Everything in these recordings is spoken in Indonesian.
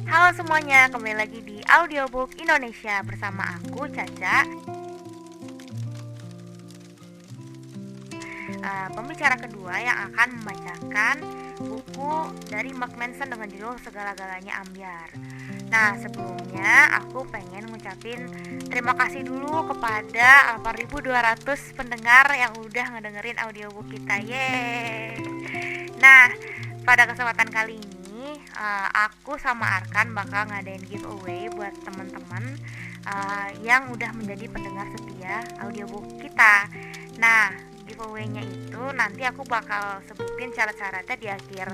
Halo semuanya, kembali lagi di Audiobook Indonesia bersama aku Caca. Pembicara kedua yang akan membacakan buku dari Mark Manson dengan judul Segala-galanya Ambyar. Nah, sebelumnya aku pengen ngucapin terima kasih dulu kepada 8.200 pendengar yang udah ngedengerin audiobook kita. Yeay. Nah, pada kesempatan kali ini aku sama Arkan bakal ngadain giveaway buat teman-teman yang udah menjadi pendengar setia audiobook kita. Nah, giveaway-nya itu nanti aku bakal sebutin syarat-syaratnya di akhir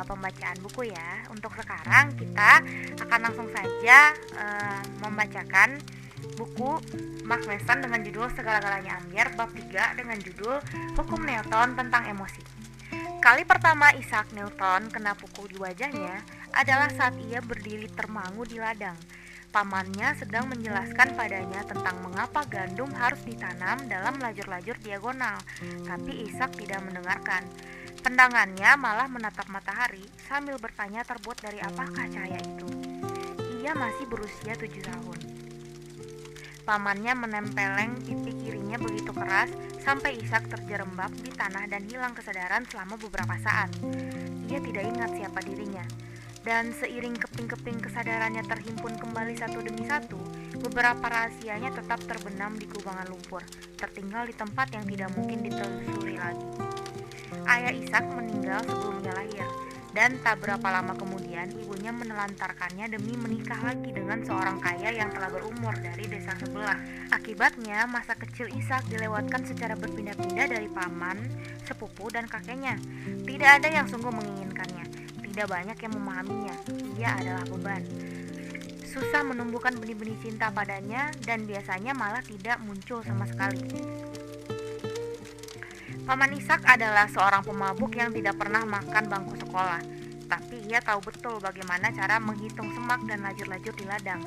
pembacaan buku ya. Untuk sekarang kita akan langsung saja membacakan buku Mark Manson dengan judul Segala-galanya Ambyar bab 3 dengan judul Hukum Newton tentang Emosi. Kali pertama Isaac Newton kena pukul di wajahnya adalah saat ia berdiri termangu di ladang. Pamannya sedang menjelaskan padanya tentang mengapa gandum harus ditanam dalam lajur-lajur diagonal, tapi Isaac tidak mendengarkan. Pandangannya malah menatap matahari sambil bertanya terbuat dari apakah cahaya itu. Ia masih berusia 7 tahun. Pamannya menempeleng pipi kirinya begitu keras sampai Isaac terjerembab di tanah dan hilang kesadaran selama beberapa saat. Ia tidak ingat siapa dirinya. Dan seiring keping-keping kesadarannya terhimpun kembali satu demi satu, beberapa rahasianya tetap terbenam di kubangan lumpur, tertinggal di tempat yang tidak mungkin ditelusuri lagi. Ayah Ishak meninggal sebelum ia lahir, dan tak berapa lama kemudian ibunya menelantarkannya demi menikah lagi dengan seorang kaya yang telah berumur dari desa sebelah. Akibatnya, masa kecil Ishak dilewatkan secara berpindah-pindah dari paman, sepupu, dan kakeknya. Tidak ada yang sungguh menginginkannya. Tidak banyak yang memahaminya, ia adalah beban. Susah menumbuhkan benih-benih cinta padanya dan biasanya malah tidak muncul sama sekali. Paman Ishak adalah seorang pemabuk yang tidak pernah makan bangku sekolah, tapi ia tahu betul bagaimana cara menghitung semak dan lajur-lajur di ladang.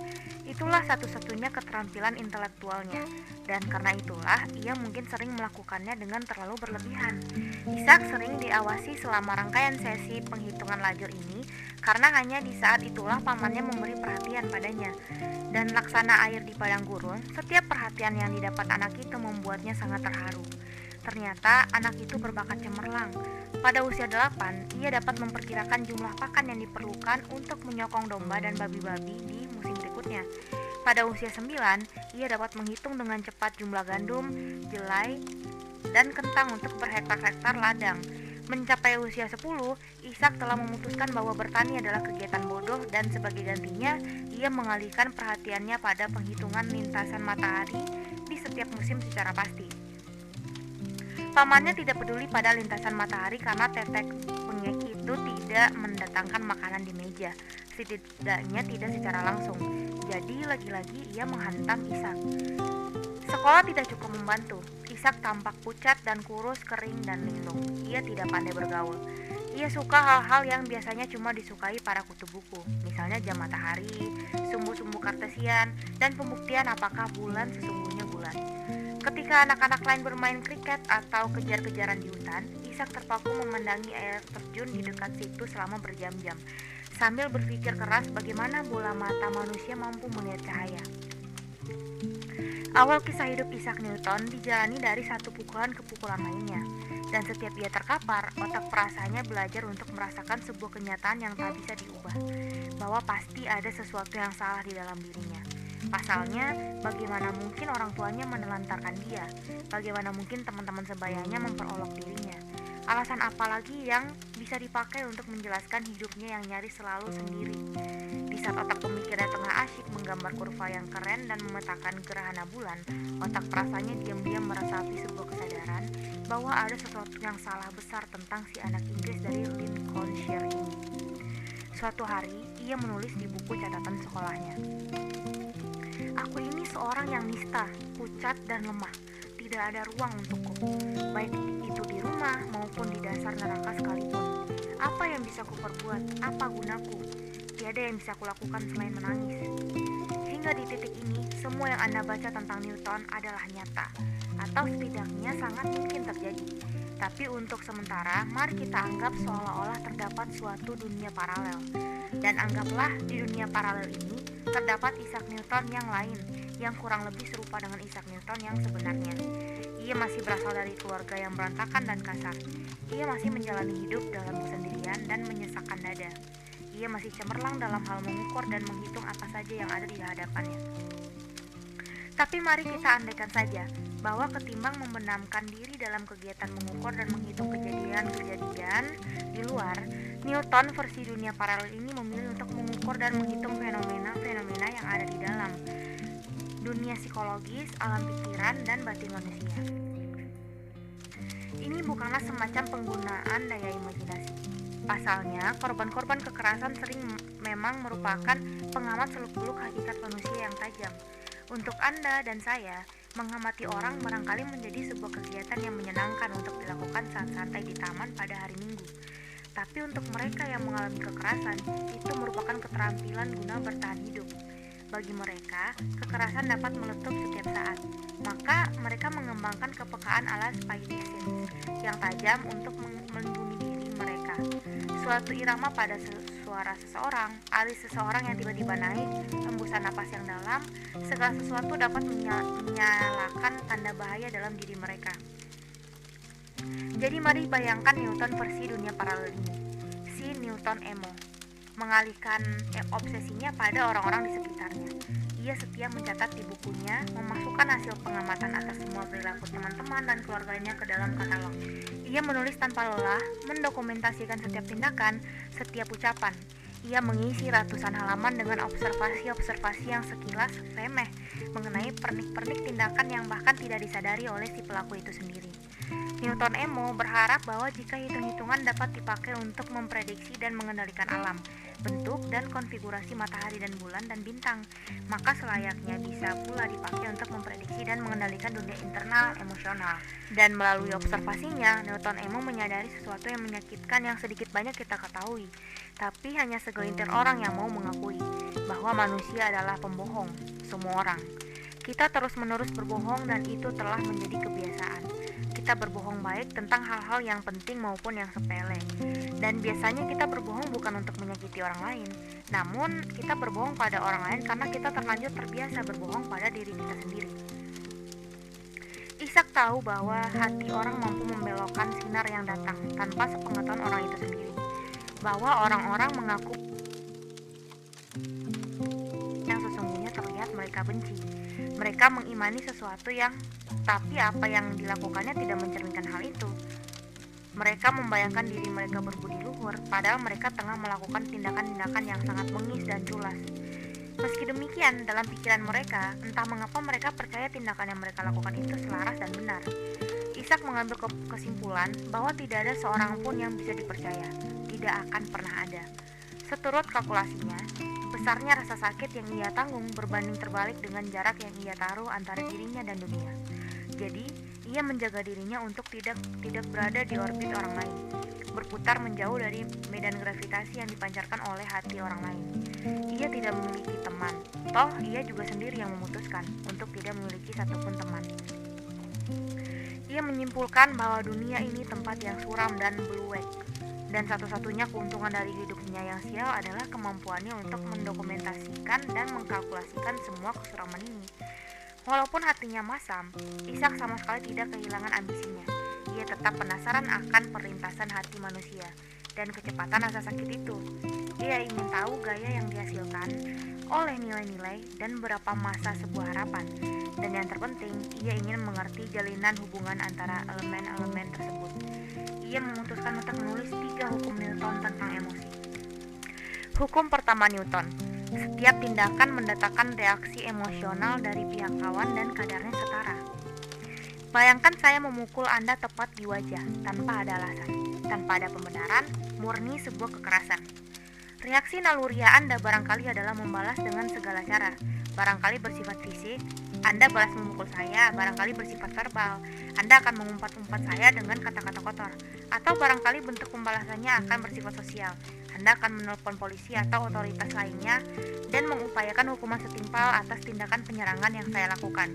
Itulah satu-satunya keterampilan intelektualnya, dan karena itulah ia mungkin sering melakukannya dengan terlalu berlebihan. Ishak sering diawasi selama rangkaian sesi penghitungan lajur ini, karena hanya di saat itulah pamannya memberi perhatian padanya. Dan laksana air di padang gurun, setiap perhatian yang didapat anak itu membuatnya sangat terharu. Ternyata anak itu berbakat cemerlang. Pada usia 8, ia dapat memperkirakan jumlah pakan yang diperlukan untuk menyokong domba dan babi-babi di musim berikutnya. Pada usia 9, ia dapat menghitung dengan cepat jumlah gandum, jelai, dan kentang untuk berhektar-hektar ladang. Mencapai usia 10, Ishak telah memutuskan bahwa bertani adalah kegiatan bodoh dan sebagai gantinya, ia mengalihkan perhatiannya pada penghitungan lintasan matahari di setiap musim secara pasti. Pamannya tidak peduli pada lintasan matahari karena tetek bengek itu tidak mendatangkan makanan di meja, setidaknya tidak secara langsung. Jadi lagi-lagi ia menghantam Ishak. Sekolah tidak cukup membantu. Ishak tampak pucat dan kurus, kering dan linglung. Ia tidak pandai bergaul. Ia suka hal-hal yang biasanya cuma disukai para kutu buku, misalnya jam matahari, sumbu-sumbu kartesian, dan pembuktian apakah bulan sesungguhnya bulan. Ketika anak-anak lain bermain kriket atau kejar-kejaran di hutan, Ishak terpaku memandangi air terjun di dekat situ selama berjam-jam, sambil berpikir keras bagaimana bola mata manusia mampu melihat cahaya. Awal kisah hidup Isaac Newton dijalani dari satu pukulan ke pukulan lainnya, dan setiap ia terkapar, otak perasaannya belajar untuk merasakan sebuah kenyataan yang tak bisa diubah, bahwa pasti ada sesuatu yang salah di dalam dirinya. Pasalnya, bagaimana mungkin orang tuanya menelantarkan dia? Bagaimana mungkin teman-teman sebayanya memperolok dirinya? Alasan apa lagi yang bisa dipakai untuk menjelaskan hidupnya yang nyaris selalu sendiri? Di saat otak pemikirnya tengah asyik menggambar kurva yang keren dan memetakan gerhana bulan, otak perasaannya diam-diam meresapi sebuah kesadaran bahwa ada sesuatu yang salah besar tentang si anak Inggris dari Lincolnshire ini. Suatu hari, ia menulis di buku catatan sekolahnya. Aku ini seorang yang nista, pucat dan lemah. Tidak ada ruang untukku, baik itu di rumah maupun di dasar neraka sekalipun. Apa yang bisa kuperbuat? Apa gunaku? Tiada yang bisa kulakukan selain menangis. Hingga di titik ini, semua yang Anda baca tentang Newton adalah nyata, atau setidaknya sangat mungkin terjadi. Tapi untuk sementara, mari kita anggap seolah-olah terdapat suatu dunia paralel. Dan anggaplah di dunia paralel ini terdapat Isaac Newton yang lain, yang kurang lebih serupa dengan Isaac Newton yang sebenarnya. Ia masih berasal dari keluarga yang berantakan dan kasar. Ia masih menjalani hidup dalam kesendirian dan menyesakkan dada. Ia masih cemerlang dalam hal mengukur dan menghitung apa saja yang ada di hadapannya. Tapi mari kita andaikan saja bahwa ketimbang membenamkan diri dalam kegiatan mengukur dan menghitung kejadian-kejadian di luar, Newton versi dunia paralel ini memilih untuk mengukur dan menghitung fenomena-fenomena yang ada di dalam dunia psikologis, alam pikiran, dan batin manusia. Ini bukanlah semacam penggunaan daya imajinasi. Pasalnya, korban-korban kekerasan sering memang merupakan pengamat seluk-beluk hakikat manusia yang tajam. Untuk Anda dan saya, mengamati orang barangkali menjadi sebuah kegiatan yang menyenangkan untuk dilakukan saat santai di taman pada hari Minggu. Tapi untuk mereka yang mengalami kekerasan, itu merupakan keterampilan guna bertahan hidup. Bagi mereka, kekerasan dapat meletup setiap saat. Maka mereka mengembangkan kepekaan ala Spidey sense yang tajam untuk melindungi diri mereka. Suatu irama pada suara seseorang, alis seseorang yang tiba-tiba naik, hembusan napas yang dalam, segala sesuatu dapat menyalakan tanda bahaya dalam diri mereka. Jadi mari bayangkan Newton versi dunia paralel ini. Si Newton emo mengalihkan obsesinya pada orang-orang di sekitarnya. Ia setia mencatat di bukunya, memasukkan hasil pengamatan atas semua perilaku teman-teman dan keluarganya ke dalam katalog. Ia menulis tanpa lelah, mendokumentasikan setiap tindakan, setiap ucapan. Ia mengisi ratusan halaman dengan observasi-observasi yang sekilas remeh mengenai pernik-pernik tindakan yang bahkan tidak disadari oleh si pelaku itu sendiri. Newton emo berharap bahwa jika hitung-hitungan dapat dipakai untuk memprediksi dan mengendalikan alam, bentuk dan konfigurasi matahari dan bulan dan bintang, maka selayaknya bisa pula dipakai untuk memprediksi dan mengendalikan dunia internal emosional. Dan melalui observasinya, Newton emo menyadari sesuatu yang menyakitkan yang sedikit banyak kita ketahui, tapi hanya segelintir orang yang mau mengakui bahwa manusia adalah pembohong, semua orang. Kita terus-menerus berbohong dan itu telah menjadi kebiasaan. Kita berbohong baik tentang hal-hal yang penting maupun yang sepele. Dan biasanya kita berbohong bukan untuk menyakiti orang lain, namun kita berbohong pada orang lain karena kita terlanjur terbiasa berbohong pada diri kita sendiri. Ishak tahu bahwa hati orang mampu membelokkan sinar yang datang tanpa sepengetahuan orang itu sendiri. Bahwa orang-orang mengaku yang sesungguhnya terlihat mereka benci. Mereka mengimani sesuatu tapi apa yang dilakukannya tidak mencerminkan hal itu. Mereka membayangkan diri mereka berbudi luhur, padahal mereka tengah melakukan tindakan-tindakan yang sangat bengis dan culas. Meski demikian, dalam pikiran mereka, entah mengapa mereka percaya tindakan yang mereka lakukan itu selaras dan benar. Ishak mengambil kesimpulan bahwa tidak ada seorang pun yang bisa dipercaya, tidak akan pernah ada. Seturut kalkulasinya, besarnya rasa sakit yang ia tanggung berbanding terbalik dengan jarak yang ia taruh antara dirinya dan dunia. Jadi, ia menjaga dirinya untuk tidak berada di orbit orang lain, berputar menjauh dari medan gravitasi yang dipancarkan oleh hati orang lain. Ia tidak memiliki teman, toh ia juga sendiri yang memutuskan untuk tidak memiliki satupun teman. Ia menyimpulkan bahwa dunia ini tempat yang suram dan bluek, dan satu-satunya keuntungan dari hidupnya yang sial adalah kemampuannya untuk mendokumentasikan dan mengkalkulasikan semua kesuraman ini. Walaupun hatinya masam, Ishak sama sekali tidak kehilangan ambisinya. Ia tetap penasaran akan perlintasan hati manusia dan kecepatan rasa sakit itu. Ia ingin tahu gaya yang dihasilkan oleh nilai-nilai dan berapa masa sebuah harapan. Dan yang terpenting, ia ingin mengerti jalinan hubungan antara elemen-elemen tersebut. Ia memutuskan untuk menulis 3 hukum Newton tentang emosi. Hukum pertama Newton: setiap tindakan mendatangkan reaksi emosional dari pihak lawan dan kadarnya setara. Bayangkan saya memukul Anda tepat di wajah tanpa ada alasan, tanpa ada pembenaran, murni sebuah kekerasan. Reaksi naluriah Anda barangkali adalah membalas dengan segala cara. Barangkali bersifat fisik, Anda balas memukul saya, barangkali bersifat verbal, Anda akan mengumpat-umpat saya dengan kata-kata kotor. Atau barangkali bentuk pembalasannya akan bersifat sosial, Anda akan menelpon polisi atau otoritas lainnya dan mengupayakan hukuman setimpal atas tindakan penyerangan yang saya lakukan.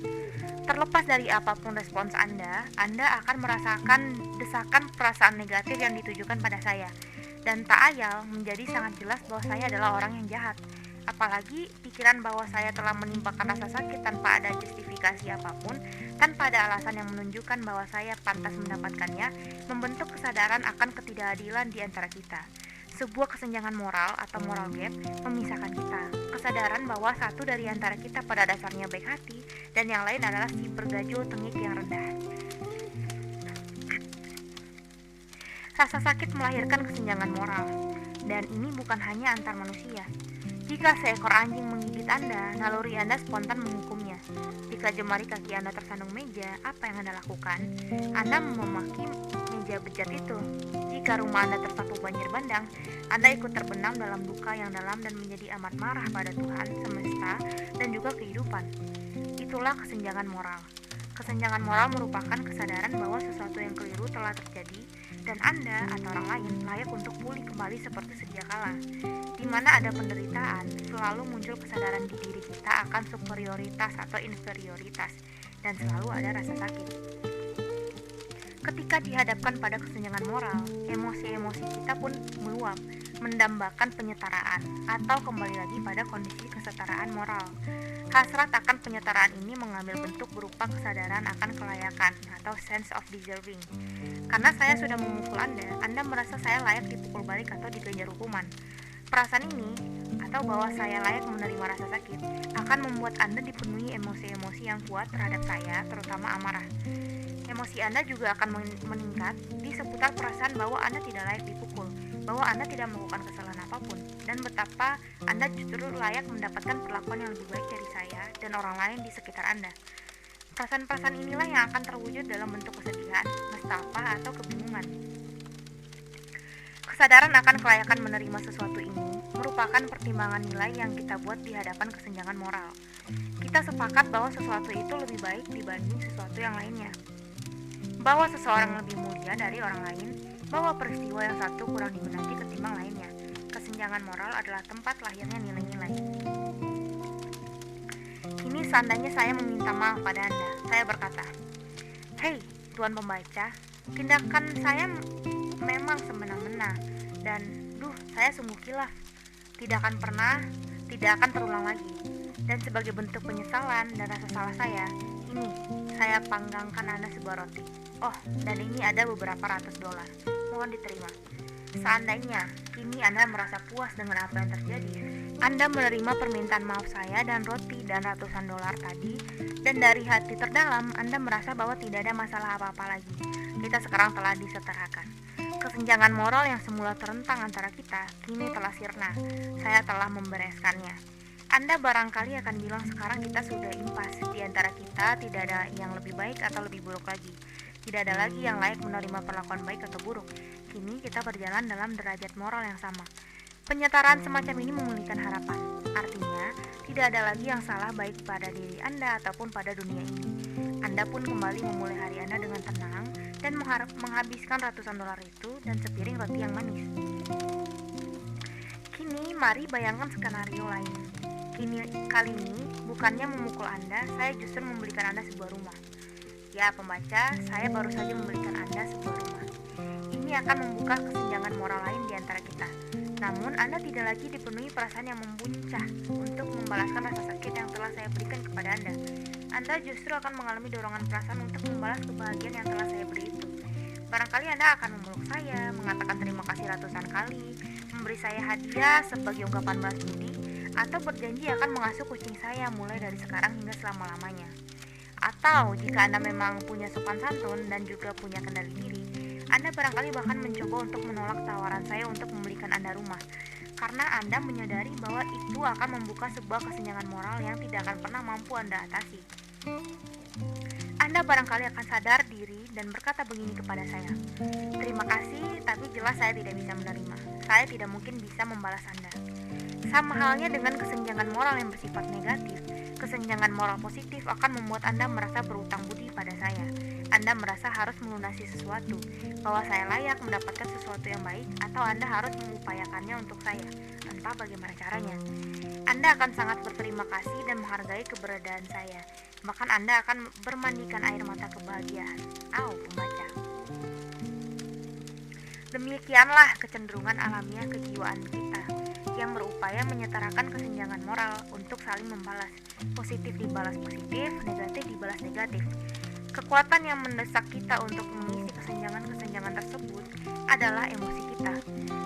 Terlepas dari apapun respons Anda akan merasakan merasakan perasaan negatif yang ditujukan pada saya. Dan tak ayal menjadi sangat jelas bahwa saya adalah orang yang jahat. Apalagi pikiran bahwa saya telah menimpakan rasa sakit tanpa ada justifikasi apapun, tanpa ada alasan yang menunjukkan bahwa saya pantas mendapatkannya, membentuk kesadaran akan ketidakadilan di antara kita. Sebuah kesenjangan moral atau moral gap memisahkan kita. Kesadaran bahwa satu dari antara kita pada dasarnya baik hati dan yang lain adalah si bergajul tengik yang rendah. Rasa sakit melahirkan kesenjangan moral, dan ini bukan hanya antar manusia. Jika seekor anjing menggigit Anda, naluri Anda spontan menghukumnya. Jika jemari kaki Anda tersandung meja, apa yang Anda lakukan? Anda memaki meja bejat itu. Jika rumah Anda tersapu banjir bandang, Anda ikut terbenam dalam duka yang dalam dan menjadi amat marah pada Tuhan, semesta, dan juga kehidupan. Itulah kesenjangan moral. Kesenjangan moral merupakan kesadaran bahwa sesuatu yang keliru telah terjadi dan Anda atau orang lain layak untuk pulih kembali seperti sedia kala. Di mana ada penderitaan, selalu muncul kesadaran di diri kita akan superioritas atau inferioritas, dan selalu ada rasa sakit. Ketika dihadapkan pada kesenjangan moral, emosi-emosi kita pun meluap, mendambakan penyetaraan, atau kembali lagi pada kondisi kesetaraan moral. Hasrat akan penyetaraan ini mengambil bentuk berupa kesadaran akan kelayakan atau sense of deserving. Karena saya sudah memukul Anda merasa saya layak dipukul balik atau diganjar hukuman. Perasaan ini, atau bahwa saya layak menerima rasa sakit, akan membuat Anda dipenuhi emosi-emosi yang kuat terhadap saya, terutama amarah. Emosi Anda juga akan meningkat di seputar perasaan bahwa Anda tidak layak dipukul, bahwa Anda tidak melakukan kesalahan apapun, dan betapa Anda justru layak mendapatkan perlakuan yang lebih baik dari saya dan orang lain di sekitar Anda. Perasaan-perasaan inilah yang akan terwujud dalam bentuk kesedihan, nestapa, atau kebingungan. Kesadaran akan kelayakan menerima sesuatu ini merupakan pertimbangan nilai yang kita buat di hadapan kesenjangan moral. Kita sepakat bahwa sesuatu itu lebih baik dibanding sesuatu yang lainnya, bahwa seseorang lebih mulia dari orang lain, bahwa peristiwa yang satu kurang diminati ketimbang lainnya. Kesenjangan moral adalah tempat lahirnya nilai-nilai. Kini seandainya saya meminta maaf pada Anda, saya berkata, "Hei, Tuan Pembaca, tindakan saya memang semena-mena dan saya sungguh kilaf. Tidak akan terulang lagi. Dan sebagai bentuk penyesalan dan rasa salah saya, ini saya panggangkan Anda sebuah roti. Oh, dan ini ada beberapa ratus dolar. Mohon diterima." Seandainya kini Anda merasa puas dengan apa yang terjadi, Anda menerima permintaan maaf saya dan roti dan ratusan dolar tadi, dan dari hati terdalam Anda merasa bahwa tidak ada masalah apa-apa lagi. Kita sekarang telah disetarakan. Kesenjangan moral yang semula terentang antara kita kini telah sirna. Saya telah membereskannya. Anda barangkali akan bilang sekarang kita sudah impas. Di antara kita tidak ada yang lebih baik atau lebih buruk lagi. Tidak ada lagi yang layak menerima perlakuan baik atau buruk. Kini kita berjalan dalam derajat moral yang sama. Penyetaraan semacam ini memulihkan harapan. Artinya, tidak ada lagi yang salah baik pada diri Anda ataupun pada dunia ini. Anda pun kembali memulai hari Anda dengan tenang dan menghabiskan ratusan dolar itu dan sepiring roti yang manis. Kini mari bayangkan skenario lain. Kali ini bukannya memukul Anda, saya justru membelikan Anda sebuah rumah. Ya pembaca, saya baru saja membelikan Anda sebuah rumah. Ini akan membuka kesenjangan moral lain di antara kita. Namun Anda tidak lagi dipenuhi perasaan yang membuncah untuk membalaskan rasa sakit yang telah saya berikan kepada Anda. Anda justru akan mengalami dorongan perasaan untuk membalas kebahagiaan yang telah saya beri itu. Barangkali Anda akan memeluk saya, mengatakan terima kasih ratusan kali, memberi saya hadiah sebagai ungkapan balas budi, atau berjanji akan mengasuh kucing saya mulai dari sekarang hingga selama-lamanya. Atau jika Anda memang punya sopan santun dan juga punya kendali diri, Anda barangkali bahkan mencoba untuk menolak tawaran saya untuk membelikan Anda rumah, karena Anda menyadari bahwa itu akan membuka sebuah kesenjangan moral yang tidak akan pernah mampu Anda atasi. Anda barangkali akan sadar diri dan berkata begini kepada saya, "Terima kasih, tapi jelas saya tidak bisa menerima. Saya tidak mungkin bisa membalas Anda." Sama halnya dengan kesenjangan moral yang bersifat negatif, kesenjangan moral positif akan membuat Anda merasa berutang budi pada saya. Anda merasa harus melunasi sesuatu, bahwa saya layak mendapatkan sesuatu yang baik, atau Anda harus mengupayakannya untuk saya, entah bagaimana caranya. Anda akan sangat berterima kasih dan menghargai keberadaan saya. Bahkan Anda akan bermandikan air mata kebahagiaan. Pembaca. Demikianlah kecenderungan alamiah kejiwaan kita yang berupaya menyetarakan kesenjangan moral untuk saling membalas. Positif dibalas positif, negatif dibalas negatif. Kekuatan yang mendesak kita untuk mengisi kesenjangan-kesenjangan tersebut adalah emosi kita.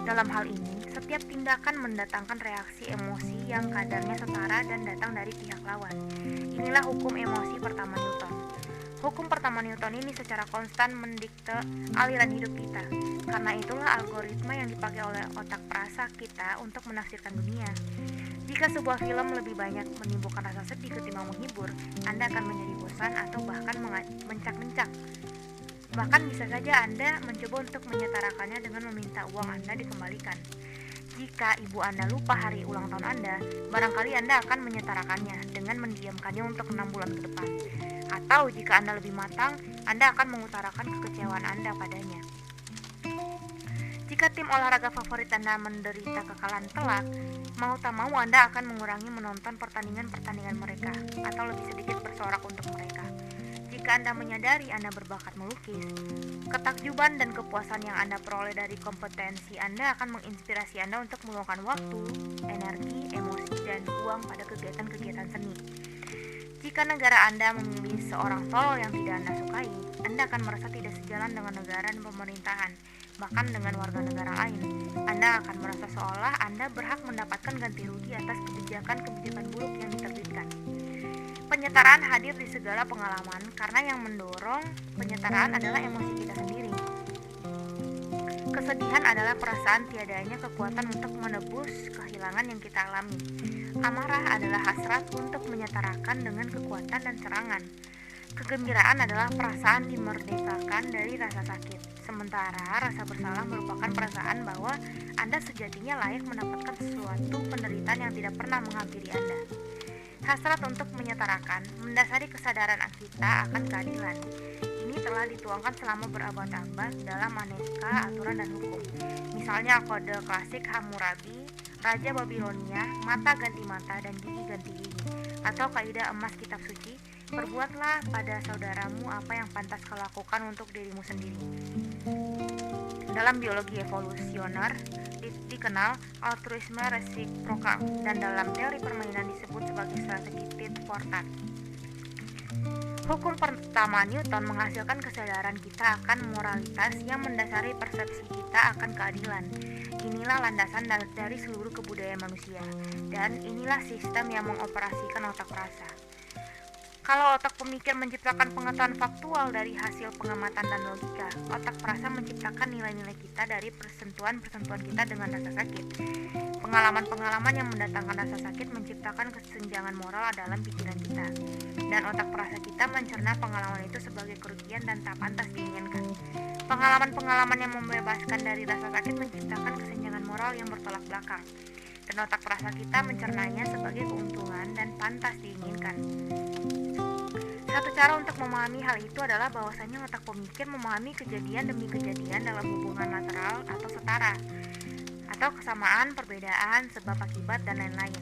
Dalam hal ini, setiap tindakan mendatangkan reaksi emosi yang kadarnya setara dan datang dari pihak lawan. Inilah hukum emosi pertama Newton. Hukum pertama Newton ini secara konstan mendikte aliran hidup kita. Karena itulah algoritma yang dipakai oleh otak perasa kita untuk menafsirkan dunia. Jika sebuah film lebih banyak menimbulkan rasa sedih ketimbang menghibur, Anda akan menjadi bosan atau bahkan mencak-mencak. Bahkan bisa saja Anda mencoba untuk menyetarakannya dengan meminta uang Anda dikembalikan. Jika ibu Anda lupa hari ulang tahun Anda, barangkali Anda akan menyetarakannya dengan mendiamkannya untuk 6 bulan ke depan. Atau jika Anda lebih matang, Anda akan mengutarakan kekecewaan Anda padanya. Jika tim olahraga favorit Anda menderita kekalahan telak, mau tak mau Anda akan mengurangi menonton pertandingan-pertandingan mereka, atau lebih sedikit bersorak untuk mereka. Jika Anda menyadari Anda berbakat melukis, ketakjuban dan kepuasan yang Anda peroleh dari kompetensi Anda akan menginspirasi Anda untuk meluangkan waktu, energi, emosi, dan uang pada kegiatan-kegiatan seni. Jika negara Anda memilih seorang tolol yang tidak Anda sukai, Anda akan merasa tidak sejalan dengan negara dan pemerintahan, bahkan dengan warga negara lain. Anda akan merasa seolah Anda berhak mendapatkan ganti rugi atas kebijakan-kebijakan buruk yang diterbitkan. Penyetaraan hadir di segala pengalaman karena yang mendorong penyetaraan adalah emosi kita sendiri. Kesedihan adalah perasaan tiadanya kekuatan untuk menebus kehilangan yang kita alami. Amarah adalah hasrat untuk menyetarakan dengan kekuatan dan serangan. Kegembiraan adalah perasaan dimerdekakan dari rasa sakit. Sementara rasa bersalah merupakan perasaan bahwa Anda sejatinya layak mendapatkan sesuatu penderitaan yang tidak pernah menghampiri Anda. Hasrat untuk menyetarakan mendasari kesadaran kita akan keadilan. Ini telah dituangkan selama berabad-abad dalam aneka aturan dan hukum. Misalnya kode klasik Hammurabi, Raja Babilonia, mata ganti mata dan gigi ganti gigi. Atau kaidah emas kitab suci, perbuatlah pada saudaramu apa yang pantas kau lakukan untuk dirimu sendiri. Dalam biologi evolusioner dikenal altruisme resiprokal, dan dalam teori permainan disebut sebagai strategi tit for tat. Hukum pertama Newton menghasilkan kesadaran kita akan moralitas yang mendasari persepsi kita akan keadilan. Inilah landasan dari seluruh kebudayaan manusia, dan inilah sistem yang mengoperasikan otak perasa. Kalau otak pemikir menciptakan pengetahuan faktual dari hasil pengamatan dan logika, otak perasa menciptakan nilai-nilai kita dari persentuhan-persentuhan kita dengan rasa sakit. Pengalaman-pengalaman yang mendatangkan rasa sakit menciptakan kesenjangan moral dalam pikiran kita, dan otak perasa kita mencerna pengalaman itu sebagai kerugian dan tak pantas diinginkan. Pengalaman-pengalaman yang membebaskan dari rasa sakit menciptakan kesenjangan moral yang bertolak belakang, dan otak perasa kita mencernanya sebagai keuntungan dan pantas diinginkan. Satu cara untuk memahami hal itu adalah bahwasanya otak pemikir memahami kejadian demi kejadian dalam hubungan lateral atau setara, atau kesamaan, perbedaan, sebab akibat, dan lain-lain.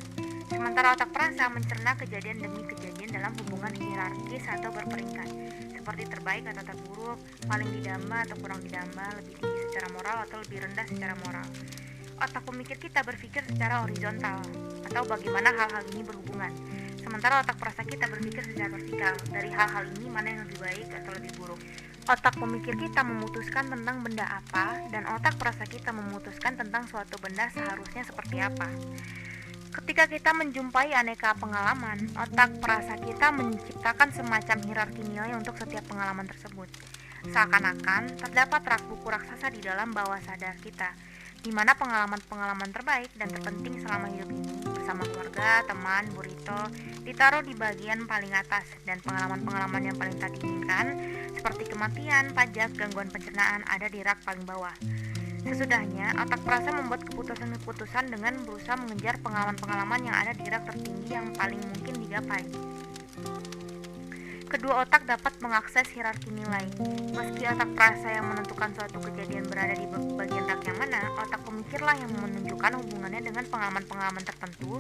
Sementara otak perasa mencerna kejadian demi kejadian dalam hubungan hierarkis atau berperingkat, seperti terbaik atau terburuk, paling didamba atau kurang didamba, lebih tinggi secara moral atau lebih rendah secara moral. Otak pemikir kita berpikir secara horizontal, atau bagaimana hal-hal ini berhubungan. Sementara otak perasa kita berpikir secara vertikal, dari hal-hal ini mana yang lebih baik atau lebih buruk. Otak pemikir kita memutuskan tentang benda apa, dan otak perasa kita memutuskan tentang suatu benda seharusnya seperti apa. Ketika kita menjumpai aneka pengalaman, otak perasa kita menciptakan semacam hierarki nilai untuk setiap pengalaman tersebut. Seakan-akan terdapat rak buku raksasa di dalam bawah sadar kita, di mana pengalaman-pengalaman terbaik dan terpenting selama hidup ini bersama keluarga, teman, burrito ditaruh di bagian paling atas, dan pengalaman-pengalaman yang paling tak diinginkan seperti kematian, pajak, gangguan pencernaan ada di rak paling bawah. Sesudahnya, otak perasa membuat keputusan-keputusan dengan berusaha mengejar pengalaman-pengalaman yang ada di rak tertinggi yang paling mungkin digapai. Kedua otak dapat mengakses hierarki nilai. Meski otak perasa yang menentukan suatu kejadian berada di bagian rak yang mana, otak pemikirlah yang menunjukkan hubungannya dengan pengalaman-pengalaman tertentu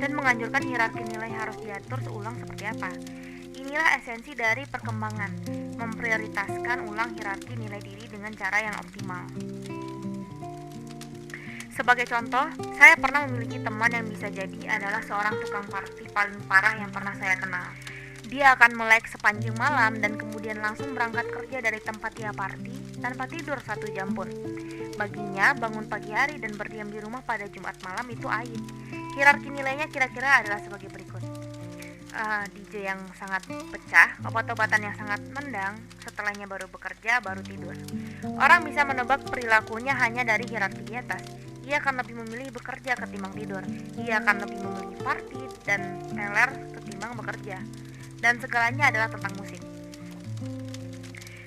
dan menganjurkan hierarki nilai harus diatur seulang seperti apa. Inilah esensi dari perkembangan, memprioritaskan ulang hierarki nilai diri dengan cara yang optimal. Sebagai contoh, saya pernah memiliki teman yang bisa jadi adalah seorang tukang party paling parah yang pernah saya kenal. Dia akan melek sepanjang malam dan kemudian langsung berangkat kerja dari tempat dia party tanpa tidur 1 jam pun. Baginya, bangun pagi hari dan berdiam di rumah pada Jumat malam itu aib. Hierarki nilainya kira-kira adalah sebagai berikut. DJ yang sangat pecah, obat-obatan yang sangat mendang, setelahnya baru bekerja, baru tidur. Orang bisa menebak perilakunya hanya dari hierarki di atas. Ia akan lebih memilih bekerja ketimbang tidur. Ia akan lebih memilih party dan teler ketimbang bekerja. Dan segalanya adalah tentang musik.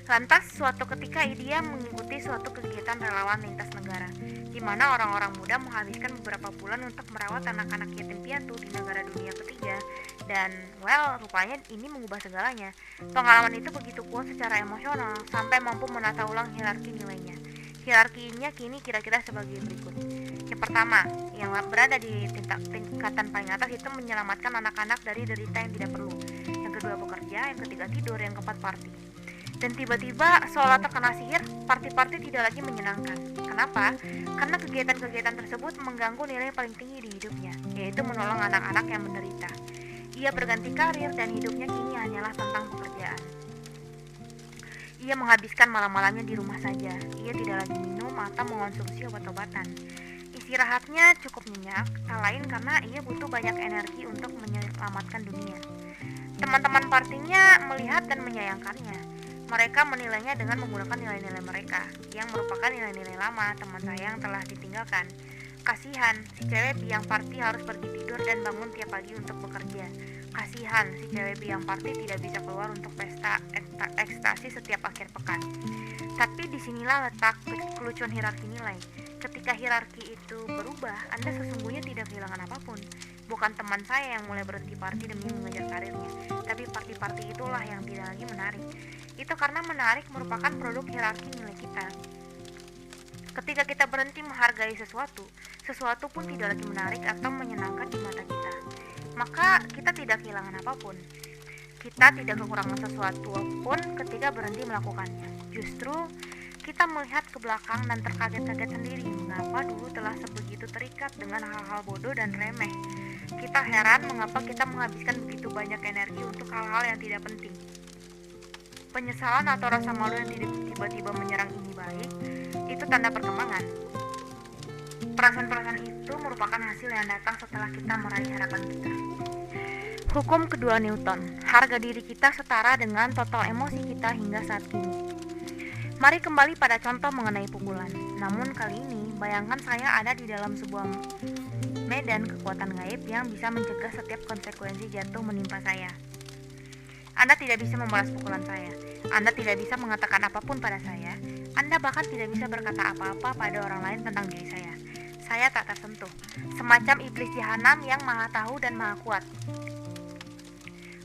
Lantas, suatu ketika dia mengikuti suatu kegiatan relawan lintas negara, di mana orang-orang muda menghabiskan beberapa bulan untuk merawat anak-anak yatim piatu di negara dunia ketiga. Dan, rupanya ini mengubah segalanya. Pengalaman itu begitu kuat secara emosional, sampai mampu menata ulang hierarki nilainya. Hierarkinya kini kira-kira sebagai berikut. Yang pertama, yang berada di tingkatan paling atas itu menyelamatkan anak-anak dari derita yang tidak perlu. Yang kedua bekerja, yang ketiga tidur, yang keempat party. Dan tiba-tiba seolah terkena sihir, party-party tidak lagi menyenangkan. Kenapa? Karena kegiatan-kegiatan tersebut mengganggu nilai paling tinggi di hidupnya, yaitu menolong anak-anak yang menderita. Ia berganti karir dan hidupnya kini hanyalah tentang pekerjaan. Ia menghabiskan malam-malamnya di rumah saja. Ia tidak lagi minum atau mengonsumsi obat-obatan. Istirahatnya cukup nyenyak, tak lain karena ia butuh banyak energi untuk menyelamatkan dunia. Teman-teman partinya melihat dan menyayangkannya. Mereka menilainya dengan menggunakan nilai-nilai mereka, yang merupakan nilai-nilai lama teman saya yang telah ditinggalkan. Kasihan, si cewek biang party harus pergi tidur dan bangun tiap pagi untuk bekerja. Kasihan, si cewek biang party tidak bisa keluar untuk pesta ekstasi setiap akhir pekan. Tapi disinilah letak kelucuan hierarki nilai. Ketika hierarki itu berubah, Anda sesungguhnya tidak kehilangan apapun. Bukan teman saya yang mulai berhenti party demi mengejar karirnya, tapi party-party itulah yang tidak lagi menarik. Itu karena menarik merupakan produk hierarki nilai kita. Ketika kita berhenti menghargai sesuatu pun tidak lagi menarik atau menyenangkan di mata kita. Maka kita tidak kehilangan apapun. Kita tidak kekurangan sesuatu pun ketika berhenti melakukannya. Justru kita melihat ke belakang dan terkaget-kaget sendiri mengapa dulu telah sebegitu terikat dengan hal-hal bodoh dan remeh. Kita heran mengapa kita menghabiskan begitu banyak energi untuk hal-hal yang tidak penting. Penyesalan atau rasa malu yang tiba-tiba menyerang ini baik, itu tanda perkembangan. Perasaan-perasaan itu merupakan hasil yang datang setelah kita meraih harapan kita. Hukum kedua Newton, harga diri kita setara dengan total emosi kita hingga saat kini. Mari kembali pada contoh mengenai pukulan. Namun kali ini, bayangkan saya ada di dalam sebuah medan kekuatan gaib yang bisa mencegah setiap konsekuensi jatuh menimpa saya. Anda tidak bisa membalas pukulan saya. Anda tidak bisa mengatakan apapun pada saya. Anda bahkan tidak bisa berkata apa-apa pada orang lain tentang diri saya. Saya tak tersentuh, semacam iblis jahanam yang maha tahu dan maha kuat.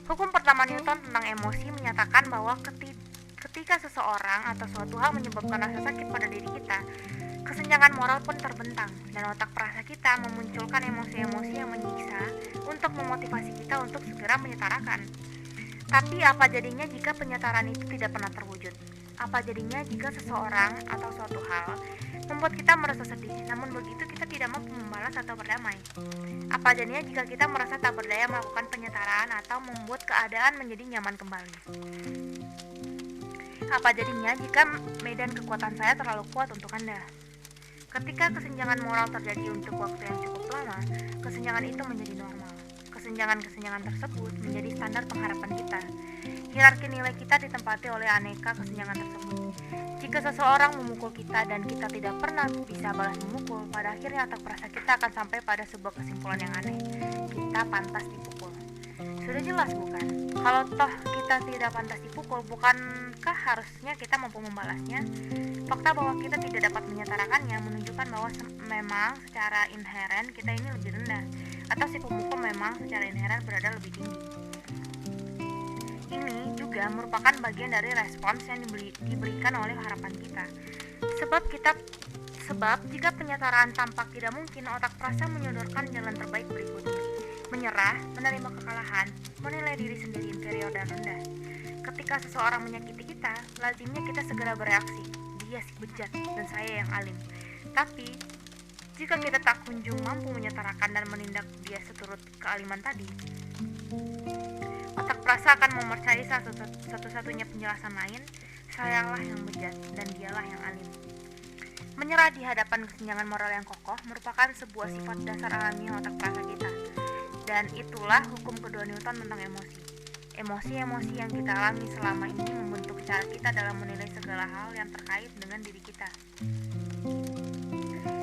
Hukum pertama Newton tentang emosi menyatakan bahwa ketika seseorang atau suatu hal menyebabkan rasa sakit pada diri kita, kesenjangan moral pun terbentang dan otak perasa kita memunculkan emosi-emosi yang menyiksa untuk memotivasi kita untuk segera menyetarakan. Tapi apa jadinya jika penyetaraan itu tidak pernah terwujud? Apa jadinya jika seseorang atau suatu hal membuat kita merasa sedih, namun begitu kita tidak mampu membalas atau berdamai? Apa jadinya jika kita merasa tak berdaya melakukan penyetaraan atau membuat keadaan menjadi nyaman kembali? Apa jadinya jika medan kekuatan saya terlalu kuat untuk Anda? Ketika kesenjangan moral terjadi untuk waktu yang cukup lama, kesenjangan itu menjadi normal. Kesenjangan-kesenjangan tersebut menjadi standar pengharapan kita. Hierarki nilai kita ditempati oleh aneka kesenjangan tersebut. Jika seseorang memukul kita dan kita tidak pernah bisa balas memukul, pada akhirnya otak perasa kita akan sampai pada sebuah kesimpulan yang aneh. Kita pantas dipukul. Sudah jelas bukan? Kalau toh kita tidak pantas dipukul, bukankah harusnya kita mampu membalasnya? Fakta bahwa kita tidak dapat menyetarakannya menunjukkan bahwa memang secara inheren kita ini lebih rendah, atau si pemukul memang secara inheren berada lebih tinggi. Ini juga merupakan bagian dari respons yang diberikan oleh harapan kita. Sebab jika penyetaraan tampak tidak mungkin, otak perasa menyodorkan jalan terbaik berikutnya: menyerah, menerima kekalahan, menilai diri sendiri inferior dan rendah. Ketika seseorang menyakiti kita, lazimnya kita segera bereaksi, dia si bejat dan saya yang alim. Tapi Jika kita tak kunjung mampu menyetarakan dan menindak dia seturut kealiman tadi, otak perasa akan mempercayai satu-satunya penjelasan lain, sayalah yang bejat dan dialah yang alim. Menyerah di hadapan kesenjangan moral yang kokoh merupakan sebuah sifat dasar alamiah otak perasa kita. Dan itulah hukum kedua Newton tentang emosi. Emosi-emosi yang kita alami selama ini membentuk cara kita dalam menilai segala hal yang terkait dengan diri kita.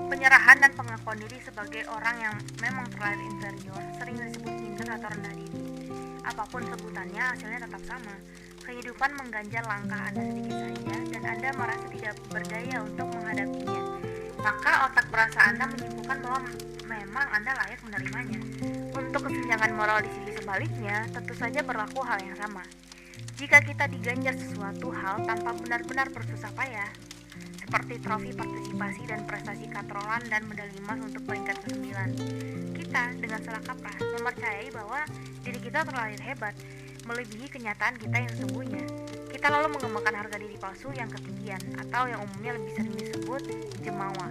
Penyerahan dan pengakuan diri sebagai orang yang memang terlahir inferior sering disebut minder atau rendah diri. Apapun sebutannya, hasilnya tetap sama. Kehidupan mengganjal langkah Anda sedikit saja dan Anda merasa tidak berdaya untuk menghadapinya. Maka otak perasa Anda menyimpulkan bahwa memang Anda layak menerimanya. Untuk kesenjangan moral di sisi sebaliknya, tentu saja berlaku hal yang sama. Jika kita diganjar sesuatu hal tanpa benar-benar bersusah payah, seperti trofi partisipasi dan prestasi katrolan dan medali emas untuk peringkat ke-9, kita dengan salah kaprah mempercayai bahwa diri kita terlahir hebat, melebihi kenyataan kita yang sesungguhnya. Kita lalu mengembangkan harga diri palsu yang ketinggian, atau yang umumnya lebih sering disebut jemawa.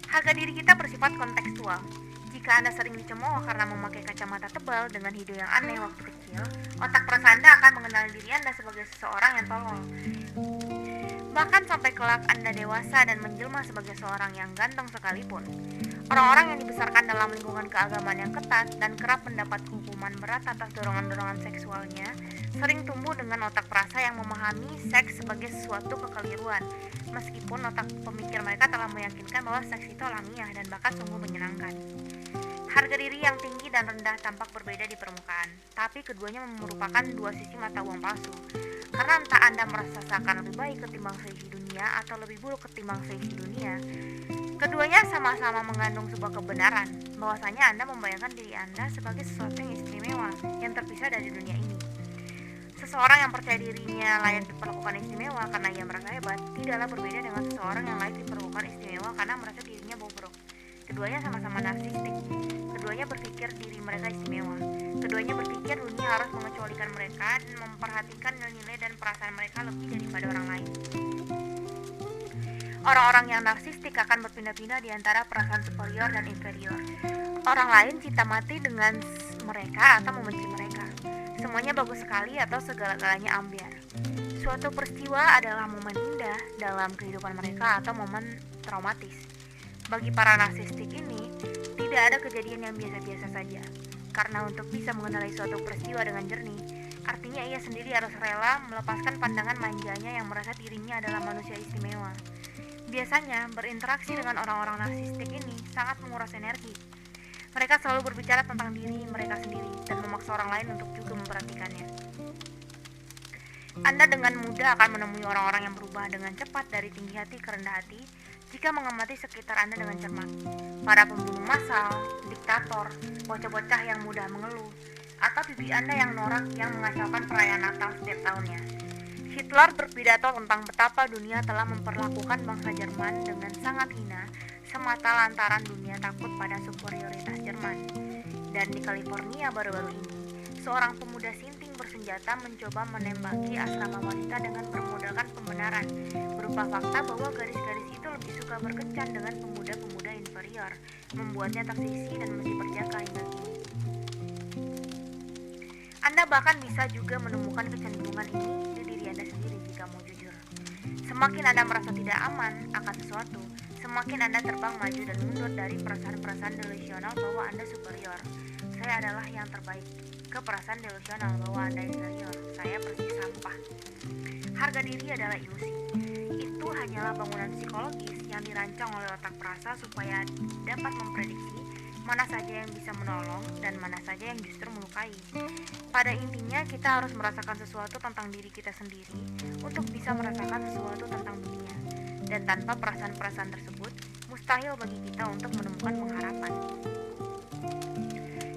Harga diri kita bersifat kontekstual. Jika Anda sering dicemooh karena memakai kacamata tebal dengan hidung yang aneh waktu kecil, otak perasa Anda akan mengenali diri Anda sebagai seseorang yang tolol. Bahkan sampai kelak Anda dewasa dan menjelma sebagai seorang yang ganteng sekalipun, orang-orang yang dibesarkan dalam lingkungan keagamaan yang ketat dan kerap mendapat hukuman berat atas dorongan-dorongan seksualnya sering tumbuh dengan otak perasa yang memahami seks sebagai sesuatu kekeliruan, meskipun otak pemikir mereka telah meyakinkan bahwa seks itu alamiah dan bahkan sungguh menyenangkan. Harga diri yang tinggi dan rendah tampak berbeda di permukaan, tapi keduanya merupakan dua sisi mata uang palsu. Karena entah Anda merasa seakan lebih baik ketimbang seisi dunia atau lebih buruk ketimbang seisi dunia, keduanya sama-sama mengandung sebuah kebenaran, bahwasanya Anda membayangkan diri Anda sebagai sesuatu yang istimewa, yang terpisah dari dunia ini. Seseorang yang percaya dirinya layak diperlakukan istimewa karena ia merasa hebat, tidaklah berbeda dengan seseorang yang layak diperlakukan istimewa karena merasa dirinya bobrok. Keduanya sama-sama narsistik. Keduanya berpikir diri mereka istimewa. Keduanya berpikir dunia harus mengecualikan mereka dan memperhatikan nilai dan perasaan mereka lebih daripada orang lain. Orang-orang yang narsistik akan berpindah-pindah di antara perasaan superior dan inferior. Orang lain cinta mati dengan mereka atau membenci mereka. Semuanya bagus sekali atau segala-galanya ambiar. Suatu peristiwa adalah momen indah dalam kehidupan mereka atau momen traumatis. Bagi para narsistik ini, tidak ada kejadian yang biasa-biasa saja. Karena untuk bisa mengenali suatu peristiwa dengan jernih, artinya ia sendiri harus rela melepaskan pandangan manjanya yang merasa dirinya adalah manusia istimewa. Biasanya, berinteraksi dengan orang-orang narsistik ini sangat menguras energi. Mereka selalu berbicara tentang diri mereka sendiri dan memaksa orang lain untuk juga memperhatikannya. Anda dengan mudah akan menemui orang-orang yang berubah dengan cepat dari tinggi hati ke rendah hati jika mengamati sekitar Anda dengan cermat. Para pembunuh massal, diktator, bocah-bocah yang mudah mengeluh, atau bibi Anda yang norak yang mengacaukan perayaan Natal setiap tahunnya. Hitler berpidato tentang betapa dunia telah memperlakukan bangsa Jerman dengan sangat hina semata lantaran dunia takut pada superioritas Jerman. Dan di California baru-baru ini, seorang pemuda sinting bersenjata mencoba menembaki asrama wanita dengan bermodalkan pembenaran berupa fakta bahwa garis-garis itu lebih suka berkencan dengan pemuda-pemuda inferior, membuatnya tersisih dan mesti berjaga hingga kini. Anda bahkan bisa juga menemukan kecenderungan ini di diri Anda sendiri jika mau jujur. Semakin Anda merasa tidak aman akan sesuatu, semakin Anda terbang maju dan mundur dari perasaan-perasaan delusional bahwa Anda superior. Saya adalah yang terbaik. Ke perasaan delusional bahwa Anda inferior. Saya persis sampah. Harga diri adalah ilusi. Itu hanyalah bangunan psikologis yang dirancang oleh otak perasa supaya dapat memprediksi mana saja yang bisa menolong dan mana saja yang justru melukai. Pada intinya, kita harus merasakan sesuatu tentang diri kita sendiri untuk bisa merasakan sesuatu tentang dunia. Dan tanpa perasaan-perasaan tersebut, mustahil bagi kita untuk menemukan pengharapan.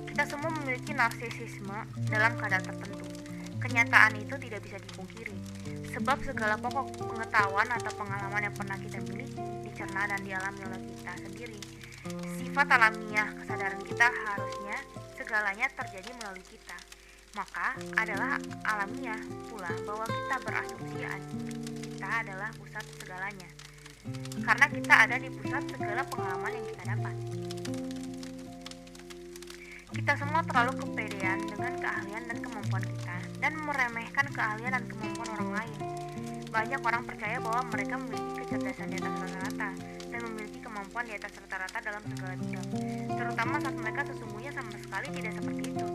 Kita semua memiliki narsisisme dalam kadar tertentu. Kenyataan itu tidak bisa dipungkiri, sebab segala pokok pengetahuan atau pengalaman yang pernah kita miliki, dicerna dan dialami oleh kita sendiri. Sifat alamiah kesadaran kita harusnya segalanya terjadi melalui kita. Maka adalah alamiah pula bahwa kita berasumsi kita adalah pusat segalanya. karena kita ada di pusat segala pengalaman yang kita dapat. Kita semua terlalu kepedean dengan keahlian dan kemampuan kita dan meremehkan keahlian dan kemampuan orang lain. Banyak orang percaya bahwa mereka memiliki kecerdasan di atas rata-rata dan memiliki kemampuan di atas rata-rata dalam segala bidang, terutama saat mereka sesungguhnya sama sekali tidak seperti itu.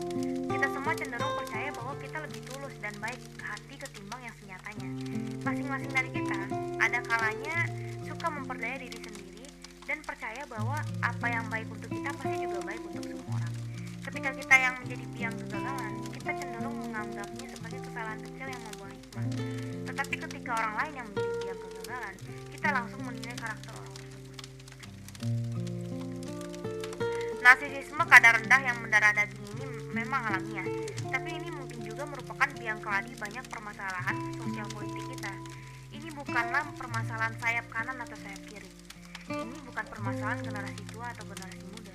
Kita semua cenderung percaya bahwa kita lebih tulus dan baik hati ketimbang yang senyatanya. Masing-masing dari kita ada kalanya suka memperdaya diri sendiri dan percaya bahwa apa yang baik untuk kita pasti juga baik untuk semua orang. Ketika kita yang menjadi biang kegagalan, kita cenderung menganggapnya sebagai kesalahan kecil yang membawa hikmah. Tetapi ketika orang lain yang menjadi biang kegagalan, kita langsung menilai karakter orang tersebut. Narsisisme kadar rendah yang mendarah daging ini memang alamiah, tapi ini mungkin juga merupakan biang keladi banyak permasalahan sosial politik kita. Ini bukanlah permasalahan sayap kanan atau sayap kiri. Ini bukan permasalahan generasi tua atau generasi muda.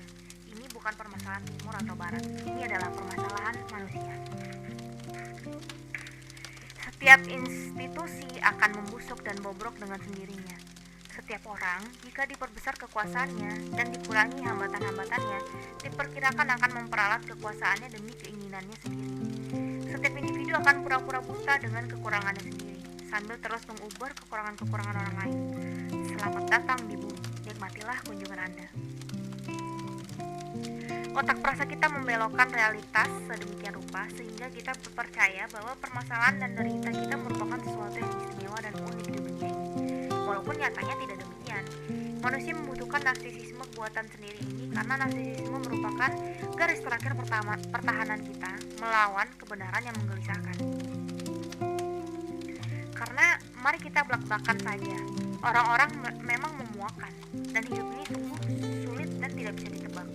Ini bukan permasalahan timur atau barat. Ini adalah permasalahan manusia. Setiap institusi akan membusuk dan bobrok dengan sendirinya. Setiap orang, jika diperbesar kekuasaannya dan dikurangi hambatan-hambatannya, diperkirakan akan memperalat kekuasaannya demi keinginannya sendiri. Setiap individu akan pura-pura buta dengan kekurangannya sendiri, sambil terus mengubar kekurangan-kekurangan orang lain. Selamat datang di bumi, nikmatilah kunjungan Anda. Otak perasa kita membelokkan realitas sedemikian rupa sehingga kita percaya bahwa permasalahan dan derita kita merupakan sesuatu yang istimewa dan unik di dunia ini. Walaupun nyatanya tidak demikian. Manusia membutuhkan narsisisme buatan sendiri ini karena narsisisme merupakan garis terakhir pertahanan kita melawan kebenaran yang menggelisahkan. Karena mari kita belak-belakan saja, orang-orang memang memuakan dan hidup ini sungguh sulit dan tidak bisa ditebak.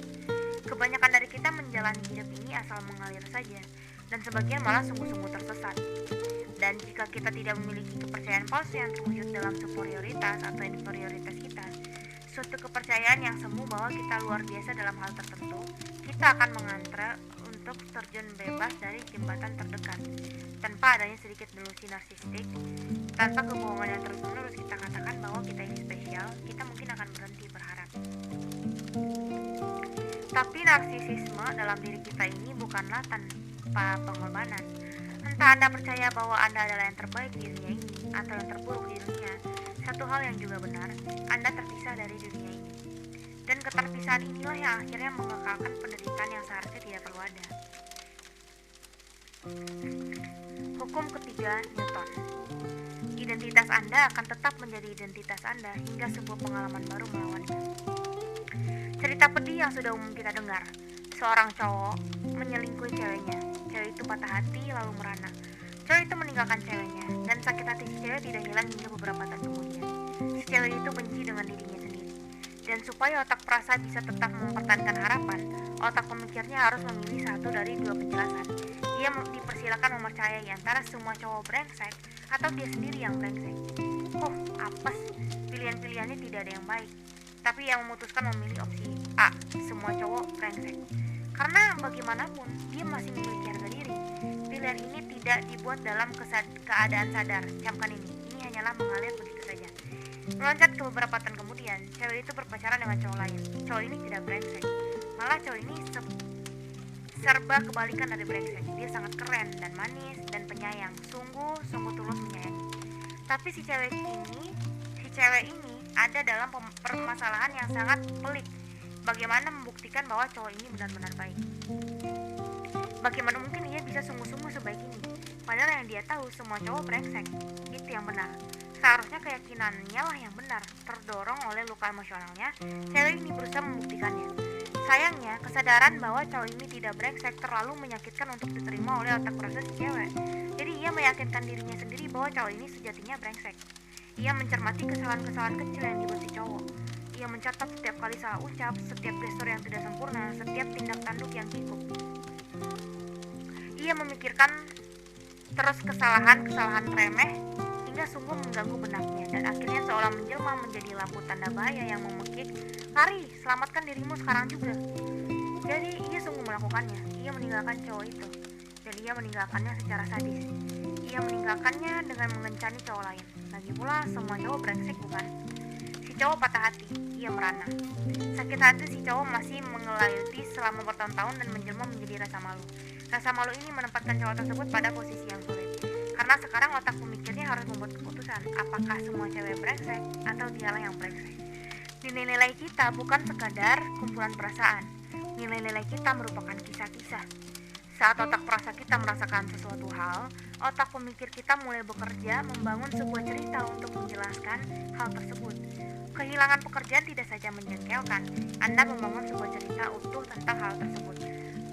Kebanyakan dari kita menjalani hidup ini asal mengalir saja, dan sebagian malah sungguh-sungguh tersesat. Dan jika kita tidak memiliki kepercayaan palsu yang terwujud dalam superioritas atau inferioritas kita, suatu kepercayaan yang semu bahwa kita luar biasa dalam hal tertentu, kita akan mengantre untuk terjun bebas dari jembatan terdekat. Tanpa adanya sedikit delusi narsistik, tanpa kebohongan yang terus-menerus kita katakan bahwa kita ini spesial, kita mungkin akan berhenti berharap. Tapi narsisisme dalam diri kita ini bukanlah tanpa pengorbanan. Entah Anda percaya bahwa Anda adalah yang terbaik di dunia ini atau yang terburuk di dunia, satu hal yang juga benar, Anda terpisah dari dunia ini. Dan keterpisahan inilah yang akhirnya mengekalkan penderitaan yang seharusnya tidak perlu ada. Hukum ketiga Newton. Identitas Anda akan tetap menjadi identitas Anda hingga sebuah pengalaman baru melawannya. Cerita pedih yang sudah umum kita dengar. Seorang cowok menyelingkuhi ceweknya. Cewek itu patah hati lalu merana. Cowok itu meninggalkan ceweknya dan sakit hati si cewek tidak hilang hingga beberapa tahun kemudian. Si cewek itu benci dengan dirinya sendiri. Dan supaya otak perasa bisa tetap mempertahankan harapan, otak pemikirnya harus memilih satu dari dua penjelasan. Ia dipersilakan mempercayai antara semua cowok brengsek atau dia sendiri yang brengsek. Apes, pilihan-pilihannya tidak ada yang baik. Tapi ia memutuskan memilih opsi A, semua cowok brengsek. Karena bagaimanapun, dia masih memiliki harga diri. Pilihan ini tidak dibuat dalam keadaan sadar. Camkan ini hanyalah mengalir begitu saja. Meloncat ke beberapa tahun kemudian, cewek itu berpacaran dengan cowok lain. Cowok ini tidak brengsek. Malah cowok ini serba kebalikan dari brengsek. Dia sangat keren dan manis dan penyayang. Sungguh tulus menyayangi. Tapi si cewek ini ada dalam permasalahan yang sangat pelik. Bagaimana membuktikan bahwa cowok ini benar-benar baik? Bagaimana mungkin ia bisa sungguh-sungguh sebaik ini? Padahal yang dia tahu semua cowok brengsek. Itu yang benar. Seharusnya keyakinannya lah yang benar. Terdorong oleh luka emosionalnya, cewek ini berusaha membuktikannya. Sayangnya, kesadaran bahwa cowok ini tidak brengsek terlalu menyakitkan untuk diterima oleh otak proses si cewek. Jadi ia meyakinkan dirinya sendiri bahwa cowok ini sejatinya brengsek. Ia mencermati kesalahan-kesalahan kecil yang dibuat si cowok. Ia mencatat setiap kali salah ucap, setiap gestur yang tidak sempurna, setiap tindak tanduk yang kikuk. Ia memikirkan terus kesalahan-kesalahan remeh hingga sungguh mengganggu benaknya dan akhirnya seolah menjelma menjadi lampu tanda bahaya yang memekik, "Lari, selamatkan dirimu sekarang juga." Jadi ia sungguh melakukannya. Ia meninggalkan cowok itu dan ia meninggalkannya secara sadis. Ia meninggalkannya dengan mengencani cowok lain. Lagi pula semua cowok brengsek bukan? cowok patah hati, ia merana. Sakit hati si cowok masih mengelayuti selama bertahun-tahun dan menjelma menjadi rasa malu. Rasa malu ini menempatkan cowok tersebut pada posisi yang sulit. Karena sekarang otak pemikirnya harus membuat keputusan, apakah semua cewek brengsek atau dialah yang brengsek. Nilai-nilai kita bukan sekadar kumpulan perasaan. Nilai-nilai kita merupakan kisah-kisah. Saat otak perasa kita merasakan sesuatu hal, otak pemikir kita mulai bekerja membangun sebuah cerita untuk menjelaskan hal tersebut. Kehilangan pekerjaan tidak saja menjengkelkan, Anda membangun sebuah cerita utuh tentang hal tersebut.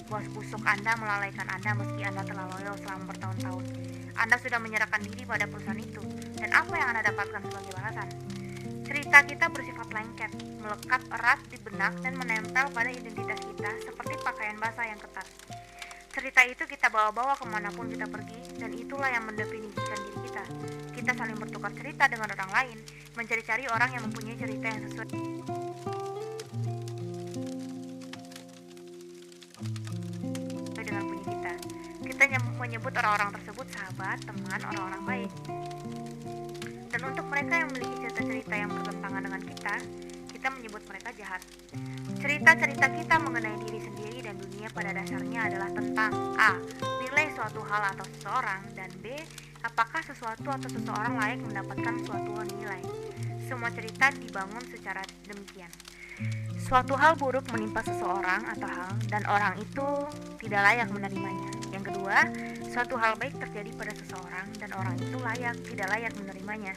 Bos busuk Anda melalaikan Anda meski Anda telah loyal selama bertahun-tahun. Anda sudah menyerahkan diri pada perusahaan itu, dan apa yang Anda dapatkan sebagai balasan? Cerita kita bersifat lengket, melekat erat di benak dan menempel pada identitas kita seperti pakaian basah yang ketat. Cerita itu kita bawa-bawa kemanapun kita pergi, dan itulah yang mendefinisikan diri kita. Kita saling bertukar cerita dengan orang lain, mencari-cari orang yang mempunyai cerita yang sesuai dengan punya kita. Kita menyebut orang-orang tersebut sahabat, teman, orang-orang baik. Dan untuk mereka yang memiliki cerita-cerita yang bertentangan dengan kita menyebut mereka jahat. Cerita-cerita kita mengenai diri sendiri dan dunia pada dasarnya adalah tentang A. Nilai suatu hal atau seseorang, dan B. Apakah sesuatu atau seseorang layak mendapatkan suatu nilai. Semua cerita dibangun secara demikian. Suatu hal buruk menimpa seseorang atau hal, dan orang itu tidak layak menerimanya. Yang kedua, suatu hal baik terjadi pada seseorang, dan orang itu tidak layak menerimanya.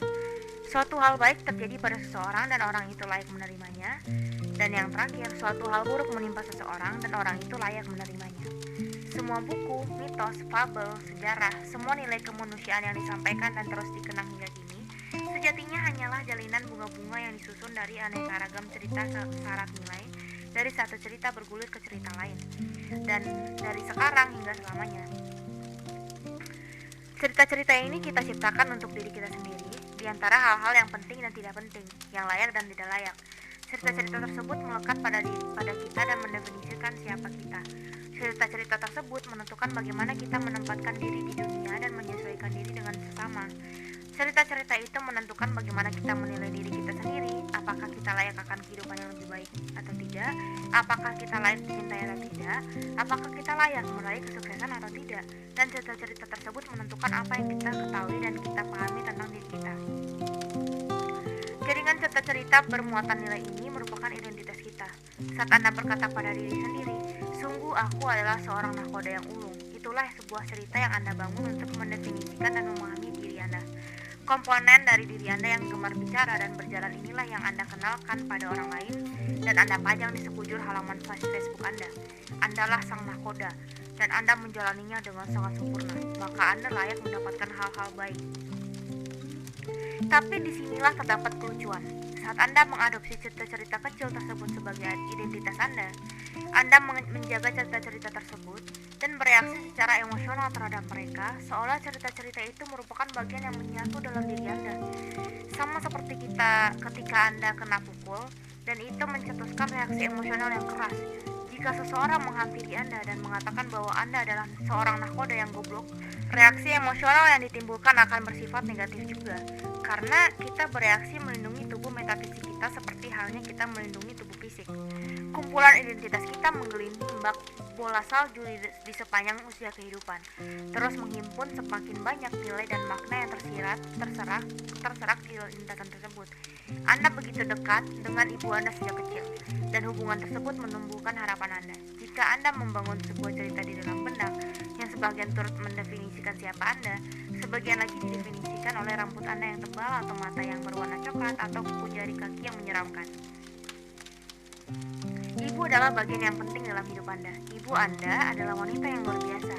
Suatu hal baik terjadi pada seseorang, dan orang itu layak menerimanya. Dan yang terakhir, suatu hal buruk menimpa seseorang, dan orang itu layak menerimanya. Semua buku, mitos, fabel, sejarah, semua nilai kemanusiaan yang disampaikan dan terus dikenang hingga kini, sejatinya hanyalah jalinan bunga-bunga yang disusun dari aneka ragam cerita syarat nilai, dari satu cerita bergulir ke cerita lain, dan dari sekarang hingga selamanya. Cerita-cerita ini kita ciptakan untuk diri kita sendiri, di antara hal-hal yang penting dan tidak penting, yang layak dan tidak layak. Cerita-cerita tersebut melekat pada kita dan mendefinisikan siapa kita. Cerita-cerita tersebut menentukan bagaimana kita menempatkan diri di dunia dan menyesuaikan diri dengan sesama. Cerita-cerita itu menentukan bagaimana kita menilai diri kita sendiri, apakah kita layak akan kehidupan yang lebih baik atau tidak, apakah kita layak dicintai atau tidak, apakah kita layak meraih kesuksesan atau tidak, dan cerita-cerita tersebut menentukan apa yang kita ketahui dan kita pahami tentang diri kita. Jaringan cerita-cerita bermuatan nilai ini merupakan identitas kita. Saat Anda berkata pada diri sendiri, sungguh aku adalah seorang nahkoda yang ulung, itulah sebuah cerita yang Anda bangun untuk mendefinisikan dan memahami diri Anda. Komponen dari diri Anda yang gemar bicara dan berjalan inilah yang Anda kenalkan pada orang lain dan Anda pajang di sekujur halaman Facebook Anda. Andalah sang nahkoda dan Anda menjalaninya dengan sangat sempurna, maka Anda layak mendapatkan hal-hal baik. Tapi disinilah terdapat kelucuan. Saat Anda mengadopsi cerita-cerita kecil tersebut sebagai identitas Anda menjaga cerita-cerita tersebut dan bereaksi secara emosional terhadap mereka, seolah cerita-cerita itu merupakan bagian yang menyatu dalam diri Anda. Sama seperti ketika Anda kena pukul, dan itu mencetuskan reaksi emosional yang keras. Jika seseorang menghampiri Anda dan mengatakan bahwa Anda adalah seorang nahkoda yang goblok, reaksi emosional yang ditimbulkan akan bersifat negatif juga. Karena kita bereaksi melindungi tubuh metafisik kita seperti halnya kita melindungi tubuh fisik. Kumpulan identitas kita menggelinding bak bola salju di sepanjang usia kehidupan, terus menghimpun semakin banyak nilai dan makna yang terserak di lintasan tersebut. Anda begitu dekat dengan ibu Anda sejak kecil, dan hubungan tersebut menumbuhkan harapan Anda. Jika Anda membangun sebuah cerita di dalam benak yang sebagian turut mendefinisikan siapa Anda, sebagian lagi didefinisikan oleh rambut Anda yang tebal atau mata yang berwarna coklat atau kuku jari kaki yang menyeramkan. Ibu adalah bagian yang penting dalam hidup Anda. Ibu Anda adalah wanita yang luar biasa.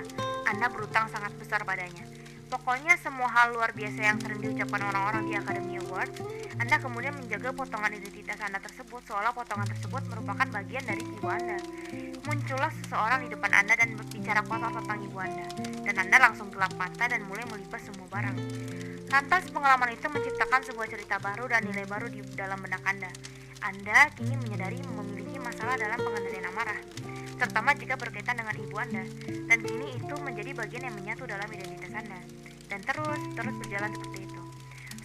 Anda berutang sangat besar padanya. Pokoknya semua hal luar biasa yang sering diucapkan orang-orang di Academy Awards, Anda kemudian menjaga potongan identitas Anda tersebut seolah potongan tersebut merupakan bagian dari ibu Anda. Muncullah seseorang di depan Anda dan berbicara kotor tentang ibu Anda, dan Anda langsung gelap mata dan mulai melibas semua barang. Lantas pengalaman itu menciptakan sebuah cerita baru dan nilai baru di dalam benak Anda. Anda kini menyadari memiliki masalah dalam pengendalian amarah, terutama jika berkaitan dengan ibu Anda, dan kini itu menjadi bagian yang menyatu dalam identitas Anda, dan terus berjalan seperti itu.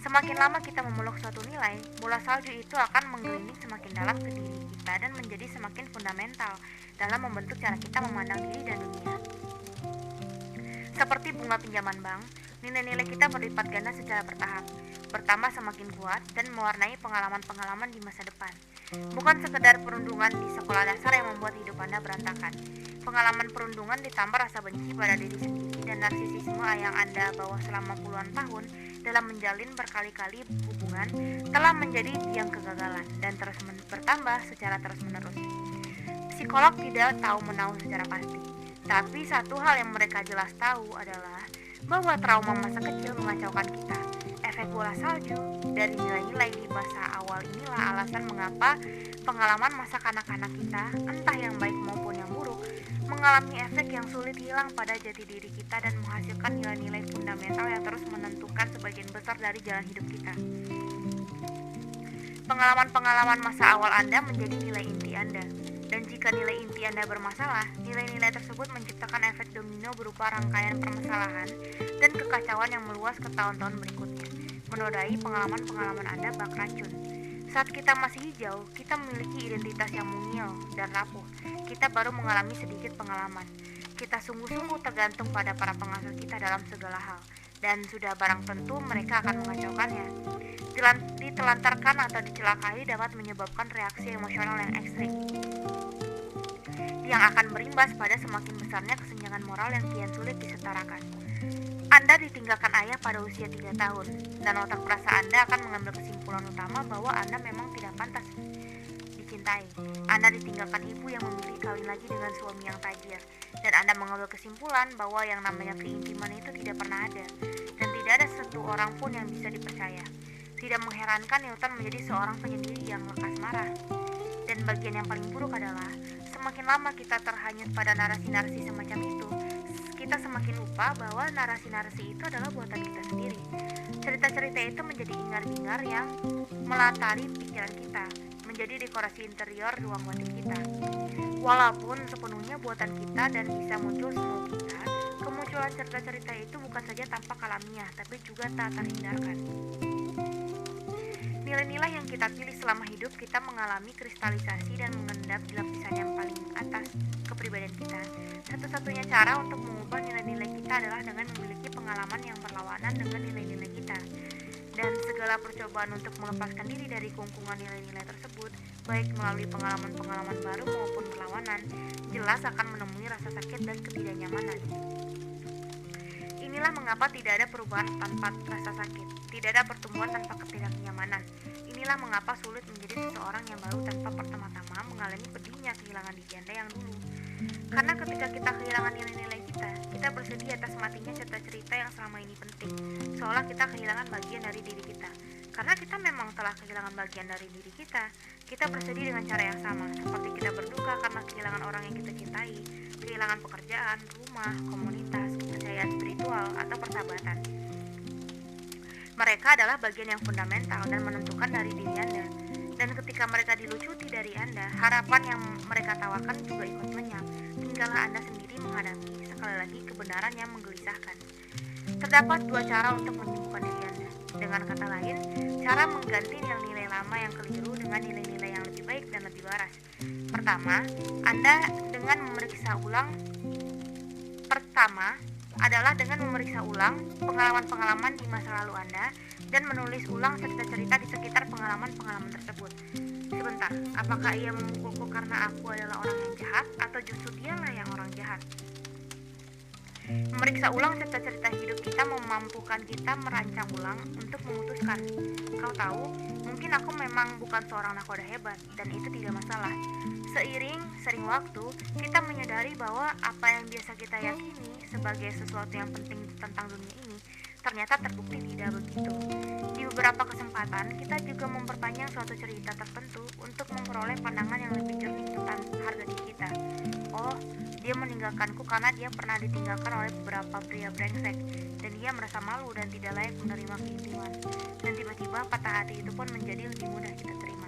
Semakin lama kita memeluk suatu nilai, bola salju itu akan menggelinding semakin dalam ke diri kita dan menjadi semakin fundamental dalam membentuk cara kita memandang diri dan dunia. Seperti bunga pinjaman bank, nilai-nilai kita berlipat ganda secara bertahap, bertambah semakin kuat dan mewarnai pengalaman-pengalaman di masa depan. Bukan sekedar perundungan di sekolah dasar yang membuat hidup Anda berantakan. Pengalaman perundungan ditambah rasa benci pada diri sendiri dan narsisisme yang Anda bawa selama puluhan tahun dalam menjalin berkali-kali hubungan telah menjadi biang kegagalan dan terus bertambah secara terus-menerus. Psikolog tidak tahu menahu secara pasti, tapi satu hal yang mereka jelas tahu adalah bahwa trauma masa kecil mengacaukan kita. Efek bola salju dari nilai-nilai di masa awal inilah alasan mengapa pengalaman masa kanak-kanak kita, entah yang baik maupun yang buruk, mengalami efek yang sulit hilang pada jati diri kita dan menghasilkan nilai-nilai fundamental yang terus menentukan sebagian besar dari jalan hidup kita. Pengalaman-pengalaman masa awal Anda menjadi nilai inti Anda. Dan jika nilai inti Anda bermasalah, nilai-nilai tersebut menciptakan efek domino berupa rangkaian permasalahan dan kekacauan yang meluas ke tahun-tahun berikutnya, menodai pengalaman-pengalaman Anda bak racun. Saat kita masih hijau, kita memiliki identitas yang mungil dan rapuh. Kita baru mengalami sedikit pengalaman. Kita sungguh-sungguh tergantung pada para pengasuh kita dalam segala hal, dan sudah barang tentu mereka akan mengacaukannya. Ditelantarkan atau dicelakai dapat menyebabkan reaksi emosional yang ekstrim, yang akan berimbas pada semakin besarnya kesenjangan moral yang kian sulit disetarakan. Anda ditinggalkan ayah pada usia 3 tahun, dan otak perasa Anda akan mengambil kesimpulan utama bahwa Anda memang tidak pantas dicintai. Anda ditinggalkan ibu yang memilih kawin lagi dengan suami yang tajir, dan Anda mengambil kesimpulan bahwa yang namanya keintiman itu tidak pernah ada, dan tidak ada satu orang pun yang bisa dipercaya. Tidak mengherankan Newton menjadi seorang penyendiri yang lekas marah. Dan bagian yang paling buruk adalah, semakin lama kita terhanyut pada narasi-narasi semacam itu, kita semakin lupa bahwa narasi-narasi itu adalah buatan kita sendiri. Cerita-cerita itu menjadi ingar-bingar yang melatari pikiran kita, menjadi dekorasi interior ruang batin kita. Walaupun sepenuhnya buatan kita dan bisa muncul semau kita, kemunculan cerita-cerita itu bukan saja tampak alamiah, tapi juga tak terhindarkan. Nilai-nilai yang kita pilih selama hidup kita mengalami kristalisasi dan mengendap di lapisan yang paling atas kepribadian kita. Satu-satunya cara untuk mengubah nilai-nilai kita adalah dengan memiliki pengalaman yang berlawanan dengan nilai-nilai kita. Dan segala percobaan untuk melepaskan diri dari kungkungan nilai-nilai tersebut, baik melalui pengalaman-pengalaman baru maupun berlawanan, jelas akan menemui rasa sakit dan ketidaknyamanan. Inilah mengapa tidak ada perubahan tanpa rasa sakit, tidak ada pertumbuhan tanpa ketidaknyamanan. Inilah mengapa sulit menjadi seseorang yang baru tanpa pertama-tama mengalami pedihnya kehilangan diri Anda yang dulu. Karena ketika kita kehilangan nilai-nilai kita bersedih atas matinya cerita-cerita yang selama ini penting, seolah kita kehilangan bagian dari diri kita. Karena kita memang telah kehilangan bagian dari diri kita bersedih dengan cara yang sama, seperti kita berduka karena kehilangan orang yang kita cintai, kehilangan pekerjaan, rumah, komunitas, kepercayaan spiritual, atau persahabatan. Mereka adalah bagian yang fundamental dan menentukan dari diri Anda. Dan ketika mereka dilucuti dari Anda, harapan yang mereka tawarkan juga ikut lenyap. Tinggallah Anda sendiri menghadapi sekali lagi kebenaran yang menggelisahkan. Terdapat 2 cara untuk menyembuhkan diri Anda. Dengan kata lain, cara mengganti nilai-nilai lama yang keliru dengan nilai-nilai yang lebih baik dan lebih waras. Pertama adalah dengan memeriksa ulang pengalaman-pengalaman di masa lalu Anda dan menulis ulang cerita-cerita di sekitar pengalaman-pengalaman tersebut. Sebentar, apakah ia memukulku karena aku adalah orang yang jahat atau justru dialah yang orang jahat? Memeriksa ulang cerita-cerita hidup kita memampukan kita merancang ulang untuk memutuskan. Kau tahu, mungkin aku memang bukan seorang nakoda hebat, dan itu tidak masalah. Sering waktu, kita menyadari bahwa apa yang biasa kita yakini sebagai sesuatu yang penting tentang dunia ini ternyata terbukti tidak begitu. Di beberapa kesempatan, kita juga memperpanjang suatu cerita tertentu untuk memperoleh pandangan yang lebih jernih tentang harga diri kita. Oh, dia meninggalkanku karena dia pernah ditinggalkan oleh beberapa pria brengsek, dan dia merasa malu dan tidak layak menerima keintiman. Dan tiba-tiba patah hati itu pun menjadi lebih mudah kita terima.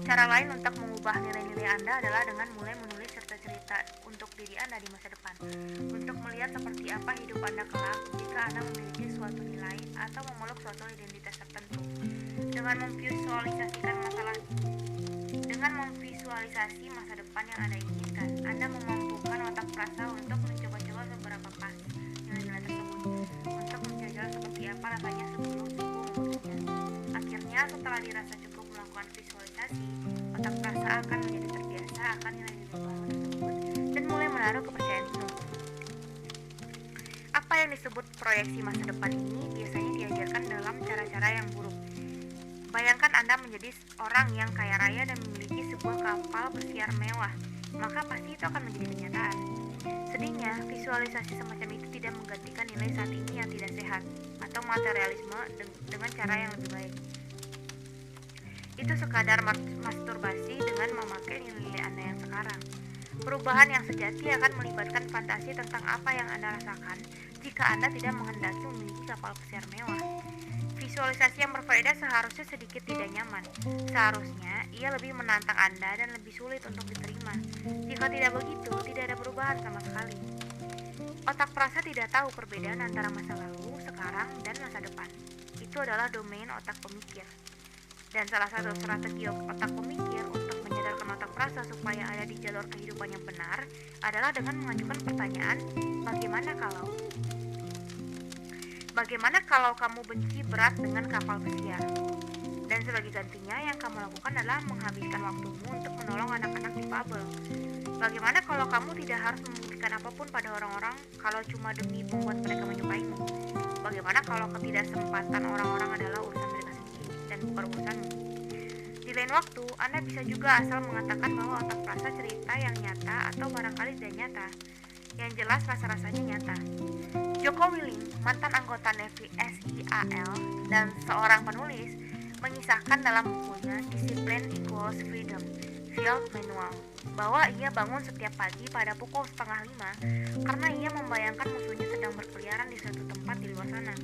Cara lain untuk mengubah nilai-nilai Anda adalah dengan mulai menulis cerita-cerita cerita untuk diri Anda di masa depan, untuk melihat seperti apa hidup Anda kelak jika Anda memiliki suatu nilai atau memeluk suatu identitas tertentu. Dengan memvisualisasi masa depan yang Anda inginkan, Anda memampukan otak frasa untuk mencoba-coba seberapa pas nilai-nilai tersebut, untuk menjajal seperti apa rasanya sebelum subuh membutuhnya. Akhirnya, setelah dirasa cukup melakukan visualisasi, otak frasa akan menjadi terbiasa akan nilai-nilai baru tersebut dan mulai menaruh kepercayaan penuh. Apa yang disebut proyeksi masa depan ini biasanya diajarkan dalam cara-cara yang buruk. Bayangkan Anda menjadi orang yang kaya raya dan memiliki sebuah kapal pesiar mewah, maka pasti itu akan menjadi kenyataan. Sedihnya, visualisasi semacam itu tidak menggantikan nilai saat ini yang tidak sehat atau materialisme dengan cara yang lebih baik. Itu sekadar masturbasi dengan memakai nilai Anda yang sekarang. Perubahan yang sejati akan melibatkan fantasi tentang apa yang Anda rasakan jika Anda tidak menghendaki memiliki kapal pesiar mewah. Visualisasi yang berbeda seharusnya sedikit tidak nyaman. Seharusnya ia lebih menantang Anda dan lebih sulit untuk diterima. Jika tidak begitu, tidak ada perubahan sama sekali. Otak frasa tidak tahu perbedaan antara masa lalu, sekarang, dan masa depan. Itu adalah domain otak pemikir. Dan salah satu strategi otak pemikir untuk menyadarkan otak frasa supaya ada di jalur kehidupan yang benar adalah dengan mengajukan pertanyaan, Bagaimana kalau kamu benci berat dengan kapal pesiar? Dan sebagai gantinya yang kamu lakukan adalah menghabiskan waktumu untuk menolong anak-anak difabel. Bagaimana kalau kamu tidak harus membuktikan apapun pada orang-orang kalau cuma demi membuat mereka menyukaimu? Bagaimana kalau ketidaksempatan orang-orang adalah urusan mereka sendiri dan bukan urusanmu? Di lain waktu, Anda bisa juga asal mengatakan bahwa otak frasa cerita yang nyata atau barangkali tidak nyata. Yang jelas rasa-rasanya nyata. Joko Willing, mantan anggota Navy SEAL dan seorang penulis, mengisahkan dalam bukunya Discipline Equals Freedom, Field Manual, bahwa ia bangun setiap pagi pada pukul 4:30 karena ia membayangkan musuhnya sedang berkeliaran di suatu tempat di luar sana.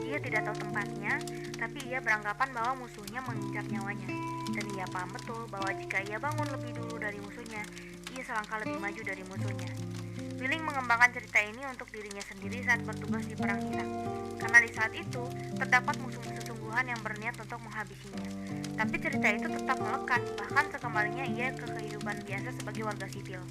Ia tidak tahu tempatnya, tapi ia beranggapan bahwa musuhnya mengincar nyawanya, dan ia paham betul bahwa jika ia bangun lebih dulu dari musuhnya, ia selangkah lebih maju dari musuhnya. Willing mengembangkan cerita ini untuk dirinya sendiri saat bertugas di Perang Irak, karena di saat itu terdapat musuh-musuh sungguhan yang berniat untuk menghabisinya. Tapi cerita itu tetap melekat, bahkan sekembalinya ia ke kehidupan biasa sebagai warga sipil.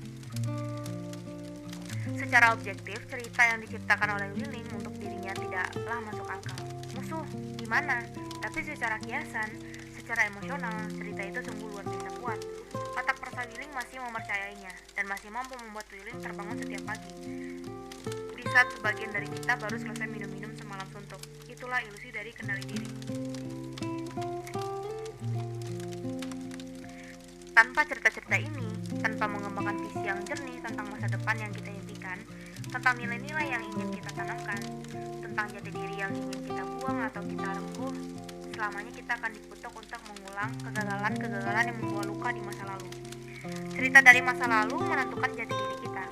Secara objektif, cerita yang diciptakan oleh Willing untuk dirinya tidaklah masuk akal. Musuh, di mana? Tapi secara kiasan, secara emosional, cerita itu sungguh luar biasa kuat. Otak frasa Willing masih mempercayainya dan masih mampu membuat Willing terbangun setiap pagi. Di saat sebagian dari kita baru selesai minum-minum semalam suntuk. Itulah ilusi dari kendali diri. Tanpa cerita-cerita ini, tanpa mengembangkan visi yang jernih tentang masa depan yang kita impikan, tentang nilai-nilai yang ingin kita tanamkan, tentang jati diri yang ingin kita buang atau kita rengkuh, selamanya kita akan dikutuk untuk mengulang kegagalan-kegagalan yang membawa luka di masa lalu. Cerita dari masa lalu menentukan jati diri kita.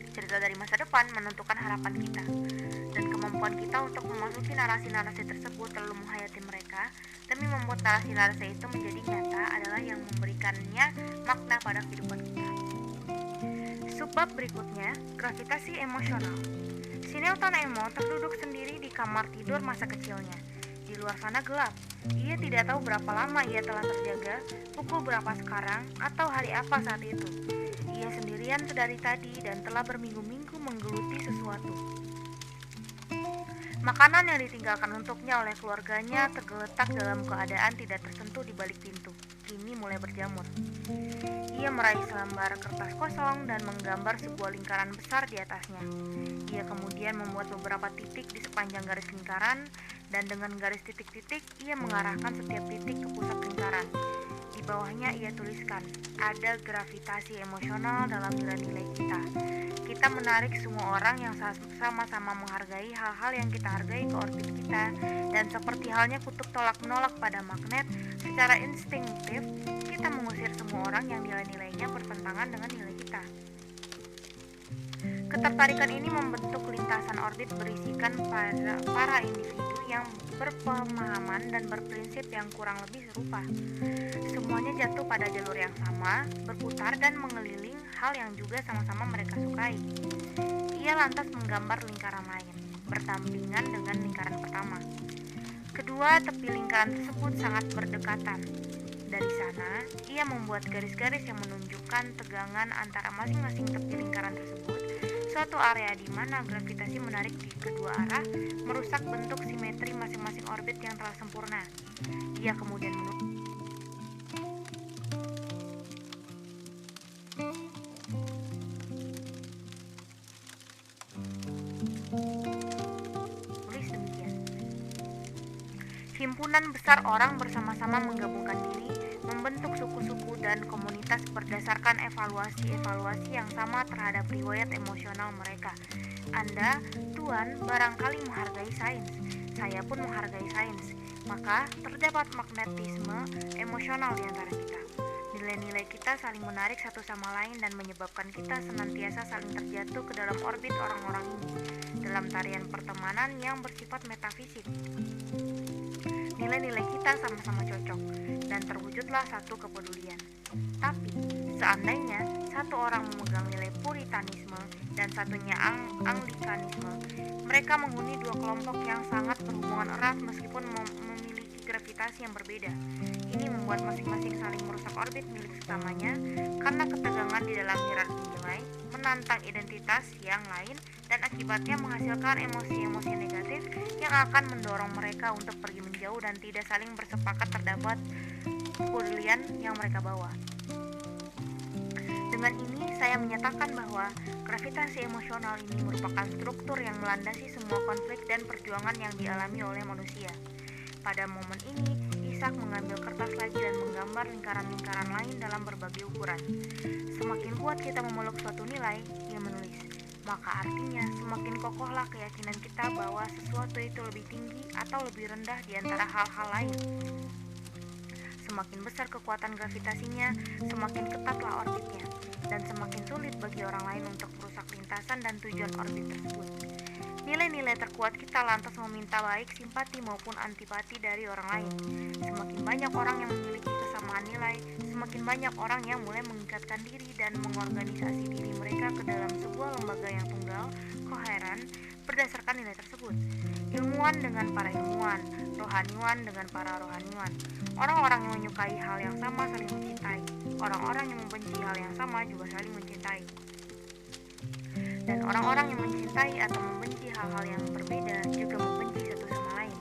Cerita dari masa depan menentukan harapan kita. Dan kemampuan kita untuk memasuki narasi-narasi tersebut lalu menghayati mereka demi membuat narasi-narasi itu menjadi nyata adalah yang memberikannya makna pada kehidupan kita. Subbab berikutnya, gravitasi emosional. Si Newton Emo terduduk sendiri di kamar tidur masa kecilnya. Di luar sana gelap. Ia tidak tahu berapa lama ia telah terjaga, pukul berapa sekarang, atau hari apa saat itu. Ia sendirian dari tadi dan telah berminggu-minggu menggeluti sesuatu. Makanan yang ditinggalkan untuknya oleh keluarganya tergeletak dalam keadaan tidak tersentuh di balik pintu. Kini mulai berjamur. Ia meraih selembar kertas kosong dan menggambar sebuah lingkaran besar di atasnya. Ia kemudian membuat beberapa titik di sepanjang garis lingkaran, dan dengan garis titik-titik ia mengarahkan setiap titik ke pusat lingkaran. Di bawahnya ia tuliskan, ada gravitasi emosional dalam nilai-nilai kita. Kita menarik semua orang yang sama-sama menghargai hal-hal yang kita hargai ke orbit kita, dan seperti halnya kutub tolak-menolak pada magnet, secara instinktif kita mengusir semua orang yang nilai-nilainya bertentangan dengan nilai kita. Ketertarikan ini membentuk lintasan orbit berisikan para individu yang berpemahaman dan berprinsip yang kurang lebih serupa. Semuanya jatuh pada jalur yang sama, berputar dan mengeliling hal yang juga sama-sama mereka sukai. Ia lantas menggambar lingkaran lain, berdampingan dengan lingkaran pertama. Kedua tepi lingkaran tersebut sangat berdekatan. Dari sana, ia membuat garis-garis yang menunjukkan tegangan antara masing-masing tepi lingkaran tersebut, suatu area di mana gravitasi menarik di kedua arah merusak bentuk simetri masing-masing orbit yang telah sempurna. Ia kemudian menulis demikian. Himpunan besar orang bersama-sama menggabungkan diri, membentuk suku-suku dan komunitas berdasarkan evaluasi-evaluasi yang sama terhadap riwayat emosional mereka. Anda, Tuan, barangkali menghargai sains. Saya pun menghargai sains. Maka terdapat magnetisme emosional di antara kita. Nilai-nilai kita saling menarik satu sama lain dan menyebabkan kita senantiasa saling terjatuh ke dalam orbit orang-orang ini, dalam tarian pertemanan yang bersifat metafisik. Nilai-nilai kita sama-sama cocok, dan terwujudlah satu kepedulian. Tapi, seandainya satu orang memegang nilai puritanisme dan satunya anglikanisme, mereka menghuni dua kelompok yang sangat berhubungan erat meskipun memiliki gravitasi yang berbeda. Ini membuat masing-masing saling merusak orbit milik sesamanya karena ketegangan di dalam hierarki nilai, menantang identitas yang lain, dan akibatnya menghasilkan emosi-emosi negatif yang akan mendorong mereka untuk pergi menjauh dan tidak saling bersepakat terdapat kepedulian yang mereka bawa. Dengan ini, saya menyatakan bahwa gravitasi emosional ini merupakan struktur yang melandasi semua konflik dan perjuangan yang dialami oleh manusia. Pada momen ini, Ishak mengambil kertas lagi dan menggambar lingkaran-lingkaran lain dalam berbagai ukuran. Semakin kuat kita memeluk suatu nilai, ia menulis, maka artinya semakin kokohlah keyakinan kita bahwa sesuatu itu lebih tinggi atau lebih rendah di antara hal-hal lain. Semakin besar kekuatan gravitasinya, semakin ketatlah orbitnya, dan semakin sulit bagi orang lain untuk merusak lintasan dan tujuan orbit tersebut. Nilai-nilai terkuat kita lantas meminta baik simpati maupun antipati dari orang lain. Semakin banyak orang yang memiliki kesamaan nilai, semakin banyak orang yang mulai mengikatkan diri dan mengorganisasi diri mereka ke dalam sebuah lembaga yang tunggal, koheren, berdasarkan nilai tersebut. Ilmuwan dengan para ilmuwan, rohaniwan dengan para rohaniwan. Orang-orang yang menyukai hal yang sama saling mencintai. Orang-orang yang membenci hal yang sama juga saling mencintai. Dan orang-orang yang mencintai atau membenci hal-hal yang berbeda juga membenci satu sama lain.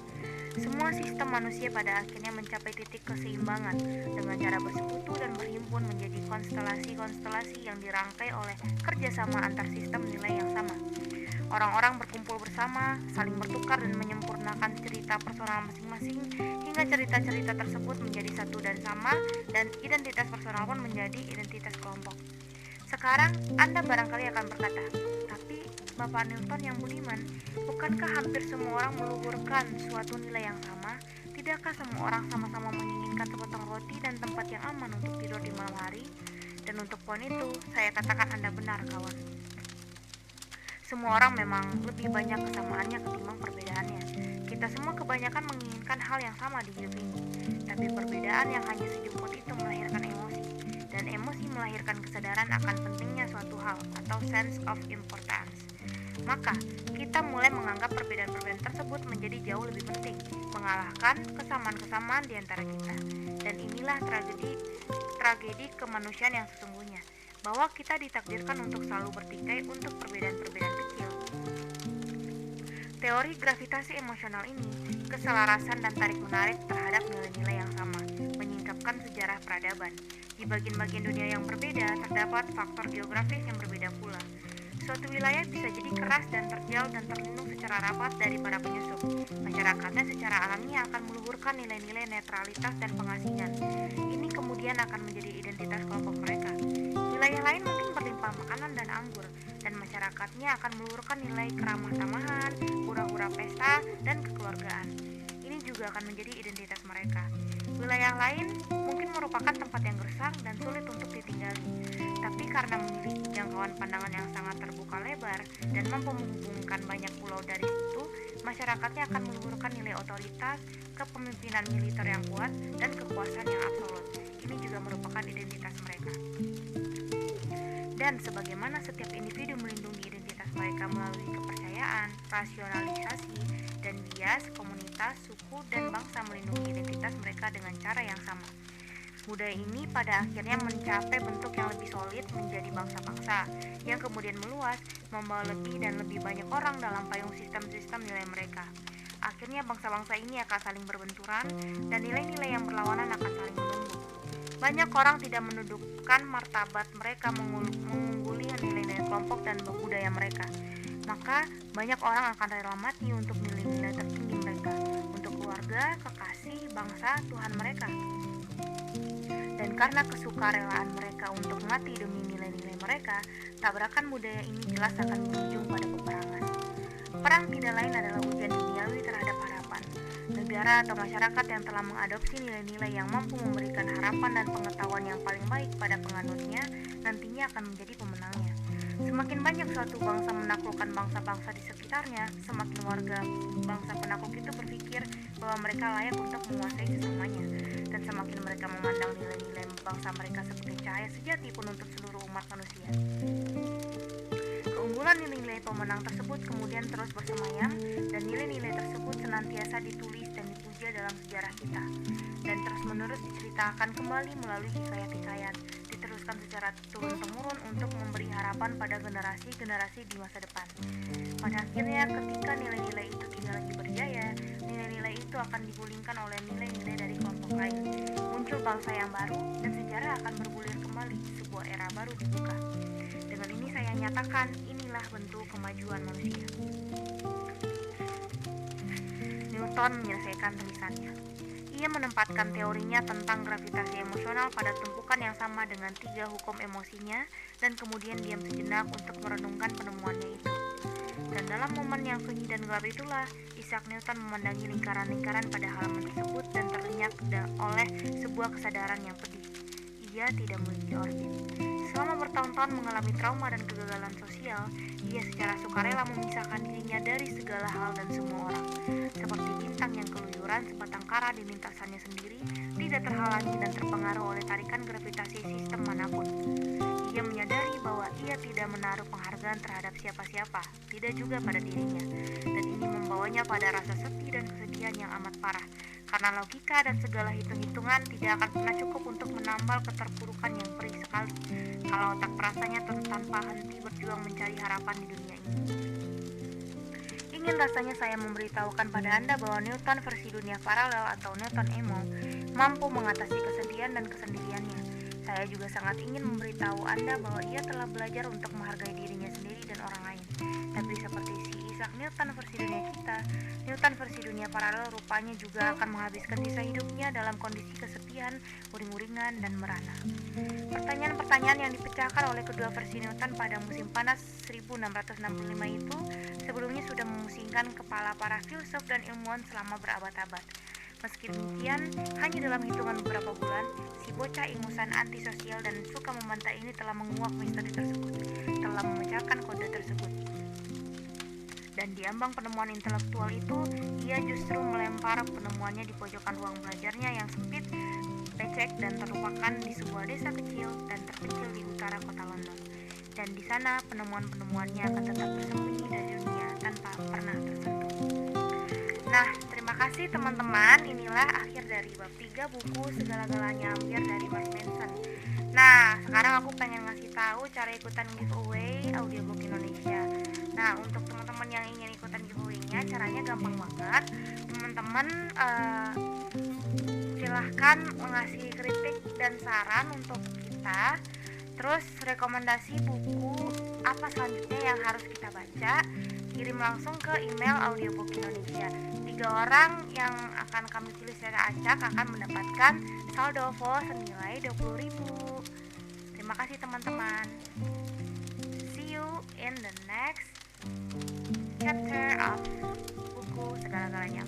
Semua sistem manusia pada akhirnya mencapai titik keseimbangan dengan cara bersekutu dan berhimpun menjadi konstelasi-konstelasi yang dirangkai oleh kerjasama antar sistem nilai yang sama. Orang-orang berkumpul bersama, saling bertukar dan menyempurnakan cerita personal masing-masing hingga cerita-cerita tersebut menjadi satu dan sama, dan identitas personal pun menjadi identitas kelompok. Sekarang Anda barangkali akan berkata, tapi Bapak Newton yang budiman, bukankah hampir semua orang meluhurkan suatu nilai yang sama? Tidakkah semua orang sama-sama menginginkan sepotong roti dan tempat yang aman untuk tidur di malam hari? Dan untuk poin itu, saya katakan Anda benar, kawan. Semua orang memang lebih banyak kesamaannya ketimbang perbedaannya. Kita semua kebanyakan menginginkan hal yang sama di hidup ini, tapi perbedaan yang hanya sejemput itu melahirkan emosi, dan emosi melahirkan kesadaran akan pentingnya suatu hal atau sense of importance. Maka, kita mulai menganggap perbedaan-perbedaan tersebut menjadi jauh lebih penting, mengalahkan kesamaan-kesamaan di antara kita. Dan inilah tragedi kemanusiaan yang sesungguhnya, bahwa kita ditakdirkan untuk selalu bertikai untuk perbedaan-perbedaan kecil. Teori gravitasi emosional ini, keselarasan dan tarik-menarik terhadap nilai-nilai yang sama, menyingkapkan sejarah peradaban. Di bagian-bagian dunia yang berbeda, terdapat faktor geografis yang berbeda pula. Suatu wilayah bisa jadi keras dan terjal dan terlindung secara rapat dari para penyusup. Masyarakatnya secara alamiah akan meluhurkan nilai-nilai netralitas dan pengasingan. Ini kemudian akan menjadi identitas kelompok mereka. Wilayah lain mungkin berlimpah makanan dan anggur, dan masyarakatnya akan meluhurkan nilai keramah tamahan, hura-hura pesta, dan kekeluargaan. Ini juga akan menjadi identitas mereka. Wilayah lain mungkin merupakan tempat yang gersang dan sulit untuk ditinggali, tapi karena memiliki jangkauan pandangan yang sangat terbuka lebar dan mampu menghubungkan banyak pulau dari situ, masyarakatnya akan meluhurkan nilai otoritas, kepemimpinan militer yang kuat, dan kekuasaan yang absolut. Ini juga merupakan identitas mereka. Dan sebagaimana setiap individu melindungi identitas mereka melalui kepercayaan, rasionalisasi, dan bias, komunitas, suku, dan bangsa melindungi identitas mereka dengan cara yang sama. Budaya ini pada akhirnya mencapai bentuk yang lebih solid menjadi bangsa-bangsa, yang kemudian meluas, membawa lebih dan lebih banyak orang dalam payung sistem-sistem nilai mereka. Akhirnya bangsa-bangsa ini akan saling berbenturan, dan nilai-nilai yang berlawanan akan saling menunggu. Banyak orang tidak menundukkan martabat mereka mengungguli nilai-nilai kelompok dan budaya mereka. Maka banyak orang akan rela mati untuk nilai-nilai tertinggi mereka, untuk keluarga, kekasih, bangsa, Tuhan mereka. Dan karena kesukarelaan mereka untuk mati demi nilai-nilai mereka, tabrakan budaya ini jelas akan berujung pada peperangan. Perang tidak lain adalah ujian duniawi terhadap harapan. Negara atau masyarakat yang telah mengadopsi nilai-nilai yang mampu memberikan harapan dan pengetahuan yang paling baik pada penganutnya, nantinya akan menjadi pemenangnya. Semakin banyak suatu bangsa menaklukkan bangsa-bangsa di sekitarnya, semakin warga bangsa penakluk itu berpikir bahwa mereka layak untuk menguasai sesamanya. Dan semakin mereka memandang nilai-nilai bangsa mereka sebagai cahaya sejati pun untuk seluruh umat manusia. Keunggulan nilai-nilai pemenang tersebut kemudian terus bersemayam, dan nilai-nilai tersebut senantiasa ditulis dan dipuja dalam sejarah kita, dan terus-menerus diceritakan kembali melalui hikayat-hikayat, diteruskan secara turun-temurun untuk memberi harapan pada generasi-generasi di masa depan. Pada akhirnya, ketika nilai-nilai itu tidak lagi berjaya, nilai-nilai itu akan digulingkan oleh nilai-nilai dari kelompok lain. Muncul bangsa yang baru, dan sejarah akan bergulir kembali, sebuah era baru dibuka. Dengan ini saya nyatakan, inilah bentuk kemajuan manusia. Newton menyelesaikan tulisannya. Ia menempatkan teorinya tentang gravitasi emosional pada tumpukan yang sama dengan 3 hukum emosinya, dan kemudian diam sejenak untuk merenungkan penemuannya itu. Dan dalam momen yang sunyi dan gelap itulah, Isaac Newton memandangi lingkaran-lingkaran pada halaman tersebut dan terlenyak oleh sebuah kesadaran yang pedih. Ia tidak memiliki orbit. Selama bertahun-tahun mengalami trauma dan kegagalan sosial, ia secara sukarela memisahkan dirinya dari segala hal dan semua orang. Seperti bintang yang keluyuran sebatang kara di lintasannya sendiri, tidak terhalangi dan terpengaruh oleh tarikan gravitasi sistem manapun. Ia menyadari bahwa ia tidak menaruh penghargaan terhadap siapa-siapa, tidak juga pada dirinya, dan ini membawanya pada rasa sedih dan kesedihan yang amat parah, karena logika dan segala hitung-hitungan tidak akan pernah cukup untuk menambal keterpurukan yang perih sekali, kalau otak perasanya tanpa henti berjuang mencari harapan di dunia ini. Ingin rasanya saya memberitahukan pada Anda bahwa Newton versi dunia paralel atau Newton emo mampu mengatasi kesedihan dan kesendiriannya. Saya juga sangat ingin memberitahu Anda bahwa ia telah belajar untuk menghargai dirinya sendiri dan orang lain. Tapi seperti si Isaac Newton versi dunia kita, Newton versi dunia paralel rupanya juga akan menghabiskan sisa hidupnya dalam kondisi kesepian, uring-uringan, dan merana. Pertanyaan-pertanyaan yang dipecahkan oleh kedua versi Newton pada musim panas 1665 itu sebelumnya sudah memusingkan kepala para filsuf dan ilmuwan selama berabad-abad. Meski demikian, hanya dalam hitungan beberapa bulan, si bocah ingusan antisosial dan suka membantai ini telah menguak misteri tersebut, telah memecahkan kode tersebut. Dan di ambang penemuan intelektual itu, ia justru melempar penemuannya di pojokan ruang belajarnya yang sempit, becek, dan terlupakan di sebuah desa kecil dan terpencil di utara kota London. Dan di sana penemuan-penemuannya akan tetap bersembunyi dari dunia tanpa pernah tersentuh. Nah, terima kasih teman-teman. Inilah akhir dari bab 3 buku Segala-galanya Ambyar dari Mark Manson. Nah, sekarang aku pengen ngasih tahu cara ikutan giveaway audiobook Indonesia. Nah, untuk teman-teman yang ingin ikutan giveaway-nya, caranya gampang banget. Teman-teman silahkan mengasih kritik dan saran untuk kita. Terus rekomendasi buku apa selanjutnya yang harus kita baca, kirim langsung ke email audiobook Indonesia. 3 orang yang akan kami pilih secara acak akan mendapatkan saldo OVO senilai 20.000. Terima kasih teman-teman. See you in the next chapter of buku Segala-galanya.